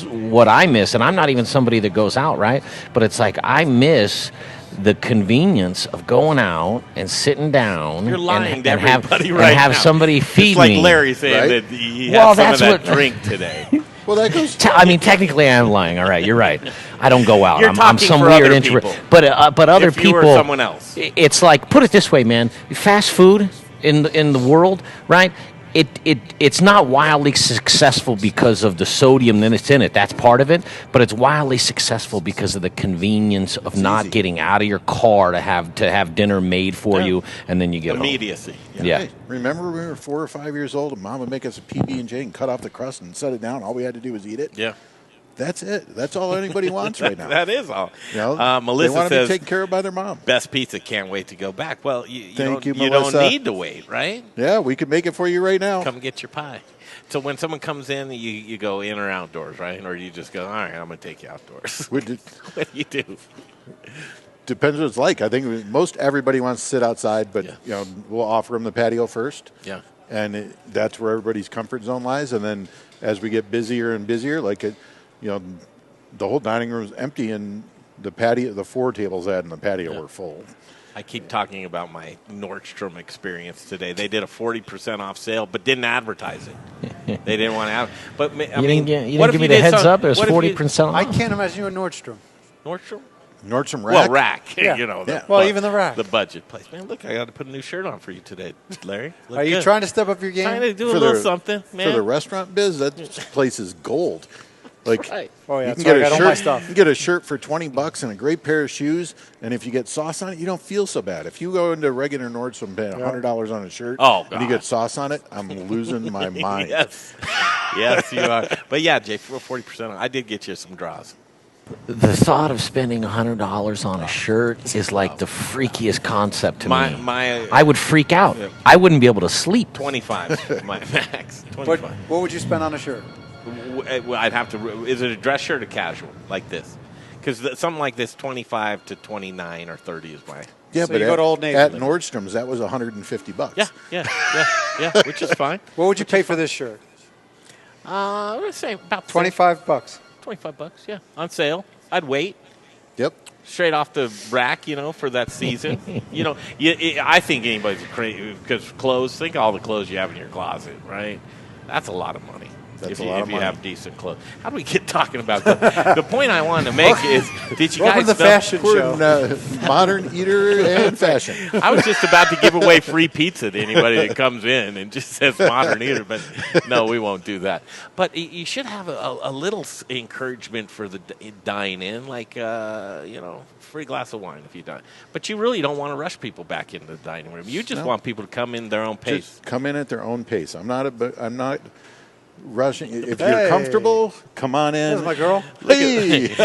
what I miss. And I'm not even somebody that goes out, right? But it's like I miss the convenience of going out and sitting down. You're lying and to everybody right and have now. somebody feed it's like me. Larry saying right? that he had some of that drink today. Well, that goes. I mean, technically, I'm lying. All right, you're right. I don't go out. You're I'm some for weird other introvert. people. But other if people. You were someone else. It's like, put it this way, man. Fast food in the world, right? it's not wildly successful because of the sodium that's in it. That's part of it. But it's wildly successful because of the convenience of not getting out of your car to have dinner made for you, and then you get immediacy. Yeah. Hey, remember when we were 4 or 5 years old and Mom would make us a PB&J and cut off the crust and set it down? All we had to do was eat it? Yeah. That's it. That's all anybody wants right now. That is all. You know, Melissa they want to says, be taken care of by their mom. Best pizza, can't wait to go back. Well, you Thank you, don't Melissa. need to wait, right? Yeah, we can make it for you right now. Come get your pie. So when someone comes in, you go in or outdoors, right? Or you just go, all right, I'm going to take you outdoors. What do you do? Depends what it's like. I think most everybody wants to sit outside, but we'll offer them the patio first. Yeah. And that's where everybody's comfort zone lies. And then as we get busier and busier, the whole dining room is empty, and the patio, the 4 tables had in the patio were full. I keep talking about my Nordstrom experience today. They did a 40% off sale, but didn't advertise it. They didn't want to. But you didn't give me the heads up. It was 40% off. I can't imagine you at Nordstrom. Nordstrom Rack? Well, Rack. Yeah. Well, even the Rack. The budget place. Man, look, I got to put a new shirt on for you today, Larry. Look Are you good. trying to step up your game? Trying to do a little something, man. For the restaurant biz, that place is gold. Like, right. Oh, yeah, you can that's get why I got a all shirt. my stuff. You can get a shirt for $20 and a great pair of shoes, and if you get sauce on it, you don't feel so bad. If you go into regular Nordstrom and pay $100 on a shirt, and you get sauce on it, I'm losing my mind. Yes, you are. But yeah, Jay, 40% off. I did get you some draws. The thought of spending $100 on a shirt is like the freakiest concept to me. I would freak out. Yeah. I wouldn't be able to sleep. 25, my max. 25. What would you spend on a shirt? I'd have to. Is it a dress shirt or casual like this? Because something like this, 25 to 29 or 30 is my. Yeah, So but you go to Old Navy. at Nordstrom's, that was $150. Yeah, which is fine. What would you pay for this shirt? I'm gonna say about $25. $25, yeah, on sale. I'd wait. Yep. Straight off the rack, for that season. I think anybody's crazy because clothes. Think of all the clothes you have in your closet, right? That's a lot of money. That's if a lot of you money. have decent clothes. How do we get talking about that? The point I wanted to make is, did you Welcome guys to the fashion We're show. Modern eater and fashion. I was just about to give away free pizza to anybody that comes in and just says modern eater, but no, we won't do that. But you should have a little encouragement for the dine-in, like, free glass of wine if you dine. But you really don't want to rush people back into the dining room. You just want people to come in their own pace. Just come in at their own pace. I'm not rushing. If you're comfortable, come on in. There's my girl. Hey.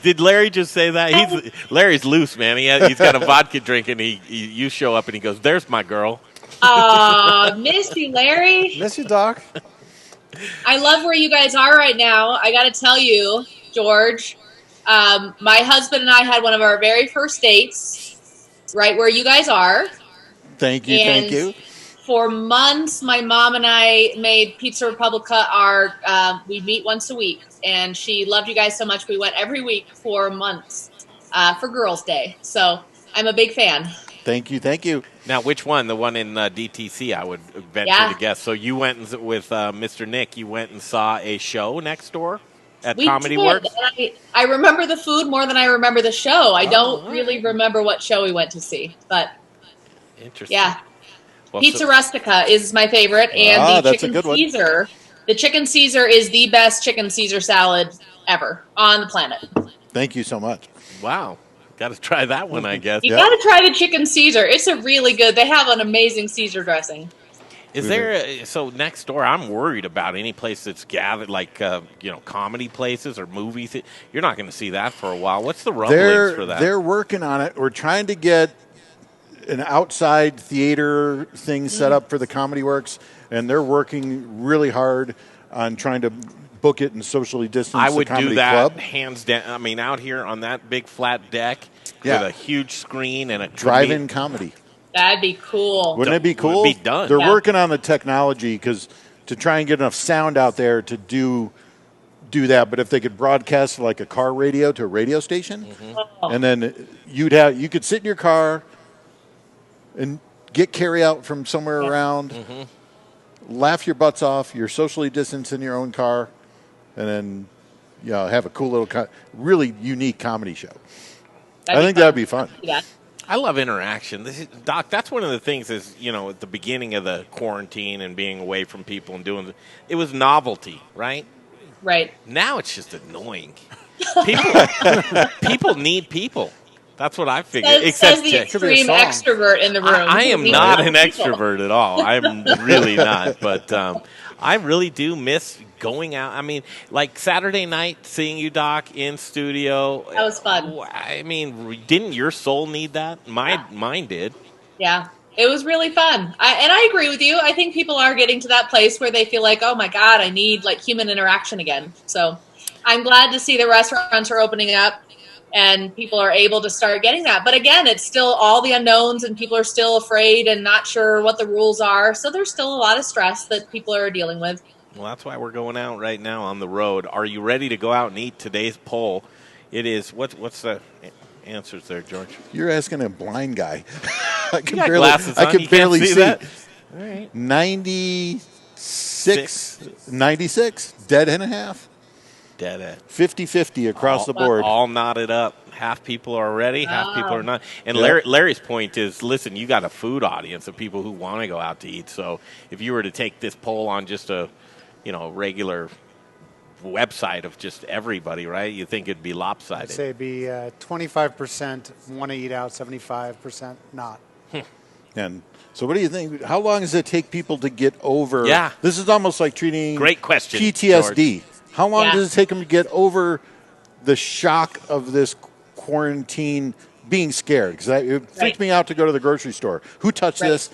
Did Larry just say that? Larry's loose, man. He's got a vodka drink, and you show up, and he goes, "There's my girl." Missy, Larry. Miss you, Doc. I love where you guys are right now. I got to tell you, George, my husband and I had one of our very first dates right where you guys are. Thank you. And Thank you. For months, my mom and I made Pizza Republica we meet once a week, and she loved you guys so much we went every week for months for Girls' Day. So I'm a big fan. Thank you. Thank you. Now, which one? The one in DTC, I would venture to guess. So you went with Mr. Nick, you went and saw a show next door at Comedy Works? And I remember the food more than I remember the show. I don't really remember what show we went to see, but interesting. Yeah. Well, Pizza Rustica is my favorite, and the chicken Caesar. The chicken Caesar is the best chicken Caesar salad ever on the planet. Thank you so much. Wow. Got to try that one, I guess. You got to try the chicken Caesar. It's a really good. They have an amazing Caesar dressing. Is there so next door? I'm worried about any place that's gathered, like comedy places or movies. You're not going to see that for a while. What's the rumblings for that? They're working on it. We're trying to get an outside theater thing set up for the Comedy Works, and they're working really hard on trying to book it and socially distance I would the Comedy do that Club. hands down. I mean, out here on that big flat deck with a huge screen and a drive-in comedy. That'd be cool. Wouldn't it be cool? Would be done. They're working on the technology to try and get enough sound out there to do that. But if they could broadcast like a car radio to a radio station, and then you could sit in your car and get carry out from somewhere around, laugh your butts off. You're socially distanced in your own car, and then have a cool little, really unique comedy show. I think that'd be fun. Yeah. I love interaction. Doc, that's one of the things is, at the beginning of the quarantine and being away from people and it was novelty, right? Right. Now it's just annoying. People need people. That's what I figured. Says the extreme extrovert in the room. I am not an extrovert at all. I'm really not. But I really do miss going out. I mean, like Saturday night, seeing you, Doc, in studio. That was fun. I mean, didn't your soul need that? Mine did. Yeah. It was really fun. I agree with you. I think people are getting to that place where they feel like, oh my God, I need like human interaction again. So I'm glad to see the restaurants are opening up and people are able to start getting that. But again, it's still all the unknowns and people are still afraid and not sure what the rules are. So there's still a lot of stress that people are dealing with. Well, that's why we're going out right now on the road. Are you ready to go out and eat today's poll? It is, what's the answers there, George? You're asking a blind guy. I can glasses on. I can barely see. That? All right. 96, dead and a half. Dead at 50-50 across the board. All knotted up. Half people are ready, half people are not. And Larry's point is, listen, you got a food audience of people who want to go out to eat. So if you were to take this poll on just a, regular website of just everybody, right? You think it'd be lopsided? I'd say it'd be 25% want to eat out, 75% not. And so what do you think? How long does it take people to get over? Yeah. This is almost like treating Great question, PTSD. George. How long does it take them to get over the shock of this quarantine being scared? Because it freaked me out to go to the grocery store. Who touched this?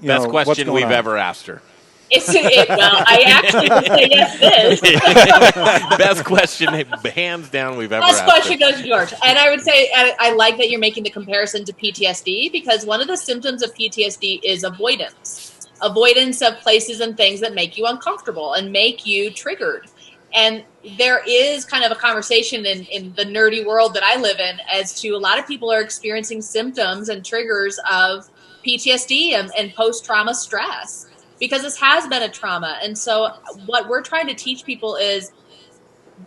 Best question we've ever asked her. Well, I actually would say yes, it is. Best question, hands down, we've ever asked. Best question goes to George. And I would say I like that you're making the comparison to PTSD because one of the symptoms of PTSD is avoidance. Avoidance of places and things that make you uncomfortable and make you triggered. And there is kind of a conversation in the nerdy world that I live in as to a lot of people are experiencing symptoms and triggers of PTSD and post-trauma stress because this has been a trauma. And so what we're trying to teach people is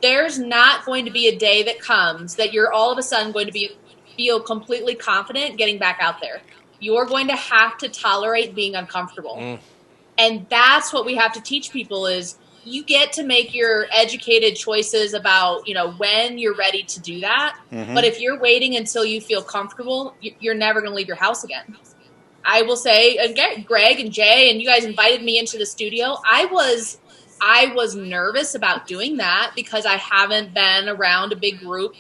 there's not going to be a day that comes that you're all of a sudden going to feel completely confident getting back out there. You're going to have to tolerate being uncomfortable. And that's what we have to teach people is you get to make your educated choices about, when you're ready to do that. Mm-hmm. But if you're waiting until you feel comfortable, you're never going to leave your house again. I will say, again, Greg and Jay, and you guys invited me into the studio. I was nervous about doing that because I haven't been around a big group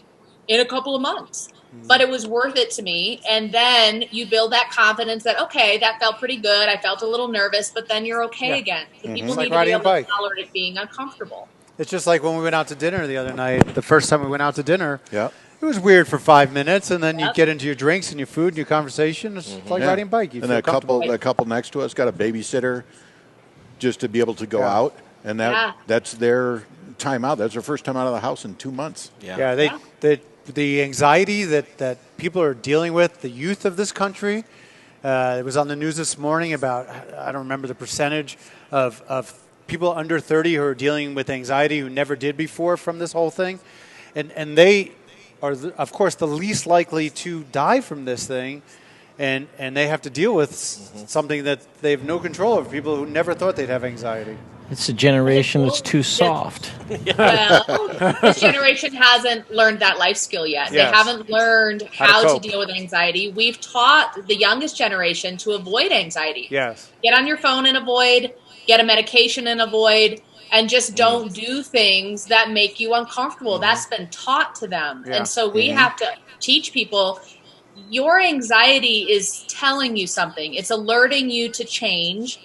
in a couple of months. But it was worth it to me. And then you build that confidence that, okay, that felt pretty good. I felt a little nervous, but then you're okay again. So people need to be able to tolerate being uncomfortable. It's just like when we went out to dinner the other night. The first time we went out to dinner, it was weird for 5 minutes, and then you get into your drinks and your food and your conversation. It's like riding a bike. You and feel that couple next to us got a babysitter just to be able to go out, and that's their time out. That's their first time out of the house in 2 months. The anxiety that people are dealing with, the youth of this country. It was on the news this morning about, I don't remember the percentage of people under 30 who are dealing with anxiety who never did before from this whole thing. And they are, of course, the least likely to die from this thing. And they have to deal with something that they have no control over, people who never thought they'd have anxiety. It's a generation that's too soft. Well, this generation hasn't learned that life skill yet. Yes. They haven't learned how to deal with anxiety. We've taught the youngest generation to avoid anxiety. Yes. Get on your phone and avoid, get a medication and avoid, and just don't do things that make you uncomfortable. That's been taught to them. Yeah. And so we have to teach people, your anxiety is telling you something. It's alerting you to change.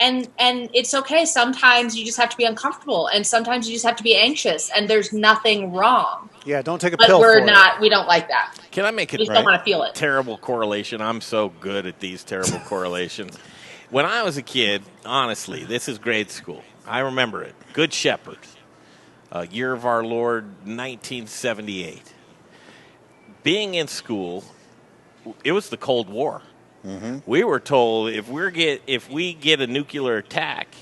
And it's okay. Sometimes you just have to be uncomfortable, and sometimes you just have to be anxious, and there's nothing wrong. Yeah, don't take a pill for it. We don't like that. Can I make we just don't want to feel it. Terrible correlation. I'm so good at these terrible correlations. When I was a kid, honestly, this is grade school. I remember it. Good Shepherd, year of our Lord, 1978. Being in school, it was the Cold War. Mm-hmm. We were told if we get a nuclear attack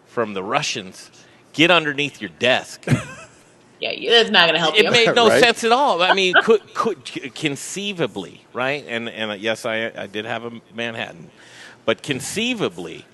from the Russians, get underneath your desk. Yeah, it's not going to help you. It made no Right? sense at all. I mean, could conceivably, right? And yes, I did have a Manhattan, but conceivably,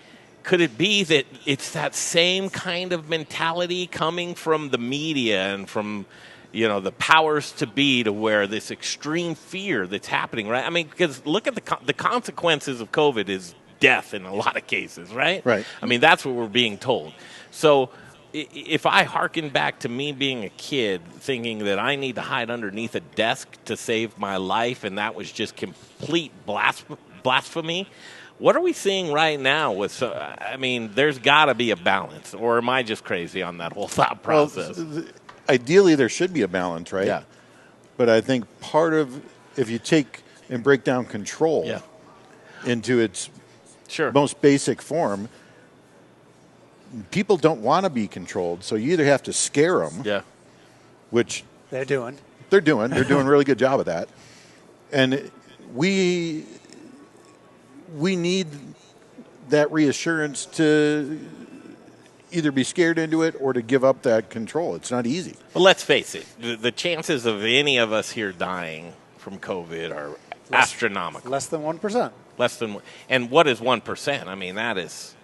could it be that it's that same kind of mentality coming from the media and from the powers to be, to where this extreme fear that's happening, right? I mean, because look at the consequences of COVID is death in a lot of cases, right? Right. I mean, that's what we're being told. So if I hearken back to me being a kid thinking that I need to hide underneath a desk to save my life, and that was just complete blasphemy, what are we seeing right now with, I mean, there's got to be a balance, or am I just crazy on that whole thought process? Well, ideally, there should be a balance, right? Yeah. But I think part of, if you take and break down control into its most basic form, people don't want to be controlled, so you either have to scare them, which They're doing. They're doing a really good job of that, and we need that reassurance to either be scared into it or to give up that control. It's not easy. But let's face it, the chances of any of us here dying from COVID are astronomical. Less than 1%. Less than, and what is 1%? I mean, that's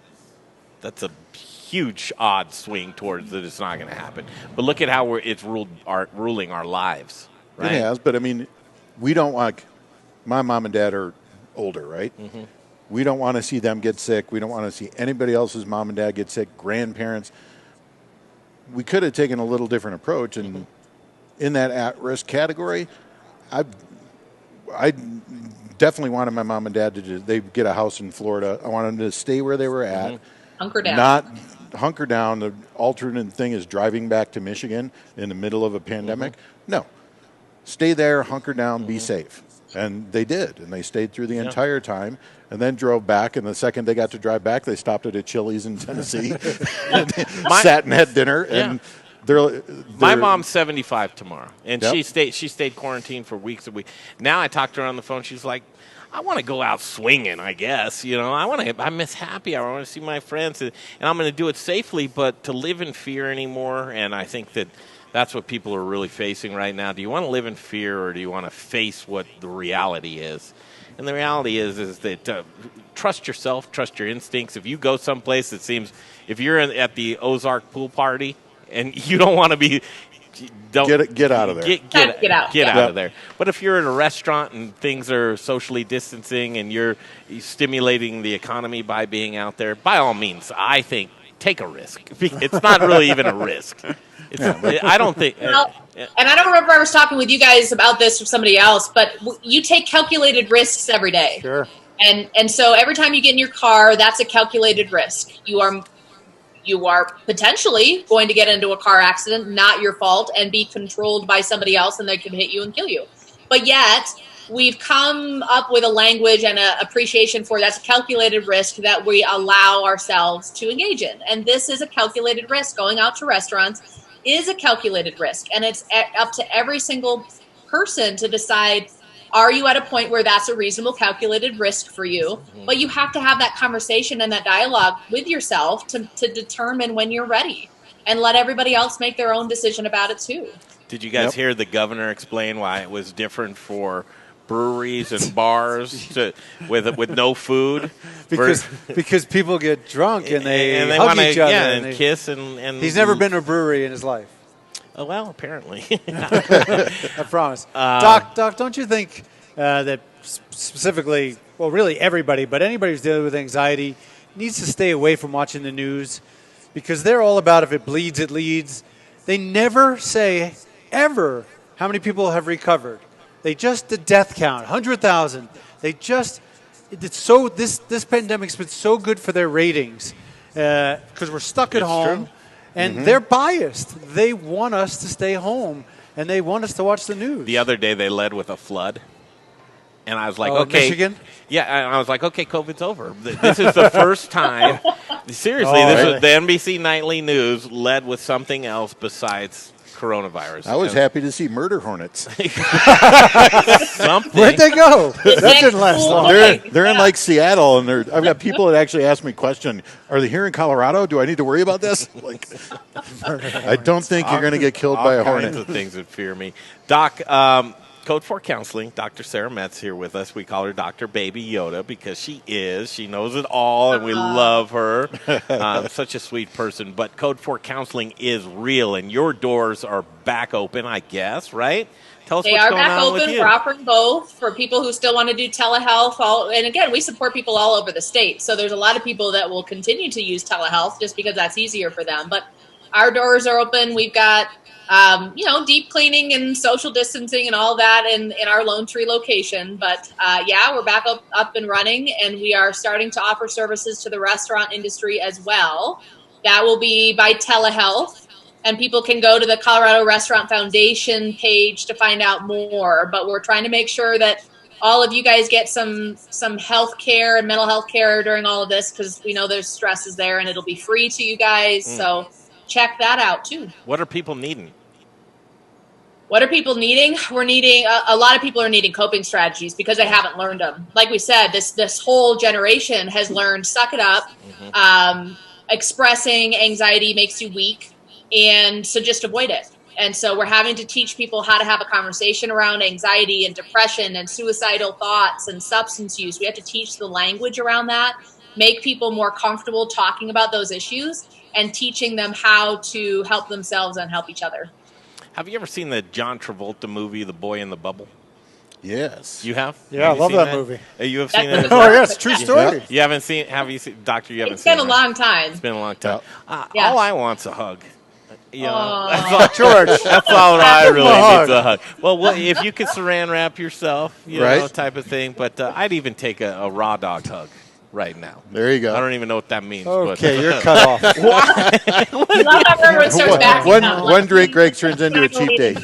a huge odd swing towards that it's not going to happen. But look at how it's ruling our lives. Right? It has, but I mean, we don't want. My mom and dad are older, right? Mm-hmm. We don't want to see them get sick. We don't want to see anybody else's mom and dad get sick. Grandparents. We could have taken a little different approach, and in that at-risk category, I definitely wanted my mom and dad to they get a house in Florida. I wanted them to stay where they were at. Hunker down. Not hunker down. The alternate thing is driving back to Michigan in the middle of a pandemic. No. Stay there, hunker down, be safe. And they did. And they stayed through the entire time and then drove back. And the second they got to drive back, they stopped at a Chili's in Tennessee and sat and had dinner. And they're my mom's 75 tomorrow. And Yep. she stayed quarantined for weeks and weeks. Now I talked to her on the phone. She's like, I want to go out swinging, I guess. I miss happy hour. I want to see my friends, and I'm going to do it safely. But to live in fear anymore, and I think that's what people are really facing right now. Do you want to live in fear, or do you want to face what the reality is? And the reality is that trust yourself, trust your instincts. If you go someplace that seems, if you're at the Ozark pool party and you don't want to be. Don't get out of there. Get out of there. But if you're at a restaurant and things are socially distancing and you're stimulating the economy by being out there, by all means, I think take a risk. It's not really even a risk. I don't think. And I don't remember I was talking with you guys about this or somebody else, but you take calculated risks every day. Sure. And so every time you get in your car, that's a calculated risk. You are potentially going to get into a car accident, not your fault, and be controlled by somebody else, and they can hit you and kill you. But yet, we've come up with a language and an appreciation for that's a calculated risk that we allow ourselves to engage in. And this is a calculated risk. Going out to restaurants is a calculated risk. And it's up to every single person to decide, are you at a point where that's a reasonable calculated risk for you? But you have to have that conversation and that dialogue with yourself to determine when you're ready, and let everybody else make their own decision about it too. Did you guys hear the governor explain why it was different for breweries and bars with no food? Because people get drunk and they hug wanna, each other. and kiss and he's never been to a brewery in his life. Oh, well, apparently. I promise. Doc, don't you think that specifically, well, really everybody, but anybody who's dealing with anxiety needs to stay away from watching the news, because they're all about if it bleeds, it leads. They never say, ever, how many people have recovered. They just, the death count, 100,000. This pandemic's been so good for their ratings because we're stuck at home. True. And they're biased. They want us to stay home, and they want us to watch the news. The other day, they led with a flood. And I was like, okay. Michigan? Yeah, I was like, okay, COVID's over. This is the first time. Seriously, really? The NBC Nightly News led with something else besides coronavirus. I was happy to see murder hornets. Something. Where'd they go? That didn't last long. They're in like Seattle, and I've got people that actually ask me a question. Are they here in Colorado? Do I need to worry about this? Like, I don't think you're going to get killed by a hornet. All kinds of things that fear me. Doc, Code 4 Counseling, Dr. Sara Metz here with us. We call her Dr. Baby Yoda because she is. She knows it all, and we love her. Such a sweet person. But Code 4 Counseling is real, and your doors are back open, I guess, right? Tell us they what's are going back on with open. you. We're offering both for people who still want to do telehealth. And again, we support people all over the state. So there's a lot of people that will continue to use telehealth just because that's easier for them. But our doors are open. We've got deep cleaning and social distancing and all that in our Lone Tree location. But we're back up and running, and we are starting to offer services to the restaurant industry as well. That will be by telehealth, and people can go to the Colorado Restaurant Foundation page to find out more. But we're trying to make sure that all of you guys get some health care and mental health care during all of this, because we know there's stresses there, and it'll be free to you guys. So check that out too. What are people needing? What are people needing? We're needing a lot of people are needing coping strategies because they haven't learned them. Like we said, this whole generation has learned suck it up. Expressing anxiety makes you weak, and so just avoid it. And so we're having to teach people how to have a conversation around anxiety and depression and suicidal thoughts and substance use. We have to teach the language around that, make people more comfortable talking about those issues, and teaching them how to help themselves and help each other. Have you ever seen the John Travolta movie, The Boy in the Bubble? Yes. You have? Yeah, Have I love seen that movie. You have seen it? Oh, yes, true story. You haven't seen? Have you seen? Doctor, you haven't It's seen been a it. long time. It's been a long time. Yeah. All I want's a hug. You know, Aw. that's all, George. That's all I really A hug. need is a hug. Well, if you could saran wrap yourself, Right. know, type of thing. But I'd even take a raw dog hug right now. There you go. I don't even know what that means. Okay, but, you're cut off. I love how everyone starts backing up. One drink, Greg, turns into a cheap date.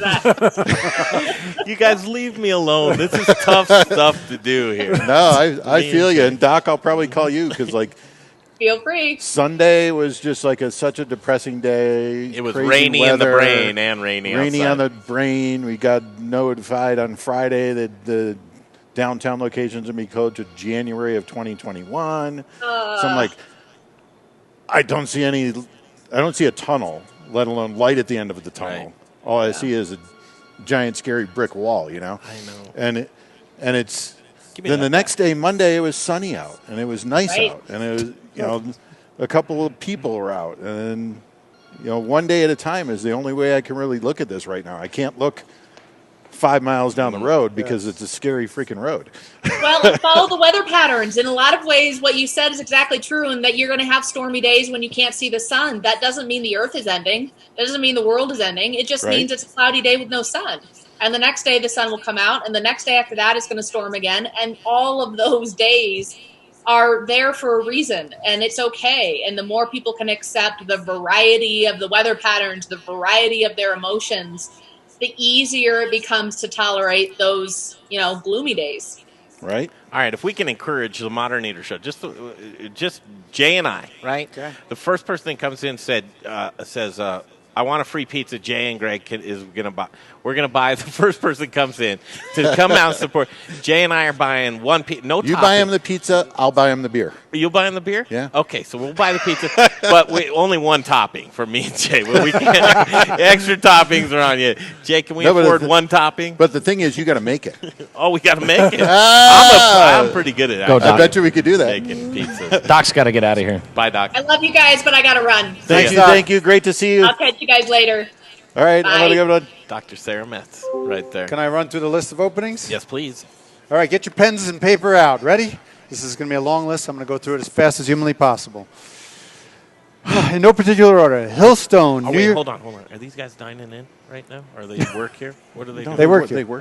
You guys leave me alone. This is tough stuff to do here. No, I feel you. And Doc, I'll probably call you because, like, Feel free. Sunday was just like such a depressing day. It was Crazy rainy in the weather, brain and rainy outside. on the brain. We got notified on Friday that the downtown location's going to be closed to January of 2021. So I'm like, I don't see a tunnel, let alone light at the end of the tunnel. Right. All I see is a giant, scary brick wall, you know? I know. And it's Give me then that the next day, Monday, it was sunny out and it was nice Right. out and it was, a couple of people were out, and one day at a time is the only way I can really look at this right now. I can't look 5 miles down the road because it's a scary freaking road. Well, follow the weather patterns. In a lot of ways, what you said is exactly true, and that you're going to have stormy days when you can't see the sun. That doesn't mean the earth is ending. That doesn't mean the world is ending. It just means it's a cloudy day with no sun. And the next day, the sun will come out, and the next day after that, it's going to storm again. And all of those days are there for a reason, and it's okay. And the more people can accept the variety of the weather patterns, the variety of their emotions, the easier it becomes to tolerate those, gloomy days. Right? All right, if we can encourage the Modern Eater Show, just Jay and I, right? Okay. The first person that comes in says, I want a free pizza. Jay and Greg is going to buy. We're going to buy the first person that comes in to come out and support. Jay and I are buying one pizza. No You topping. buy him the pizza, I'll buy him the beer. You buying the beer? Yeah. Okay, so we'll buy the pizza, but only one topping for me and Jay. We can't, extra toppings are on you. Jay, can we afford one topping? But the thing is, you got to make it. Oh, we got to make it. Ah! I'm pretty good at Go, that. Doc. I bet you we could do that. Making pizza. Doc's got to get out of here. Bye, Doc. I love you guys, but I got to run. Thank you. Great to see you. I'll catch you guys later. All right, Bye. I'm going to go to Dr. Sara Metz, right there. Can I run through the list of openings? Yes, please. All right, get your pens and paper out. Ready? This is going to be a long list. I'm going to go through it as fast as humanly possible. In no particular order. Hillstone. Oh, wait, hold on. Are these guys dining in right now? Or they work here? What do they do? They work here.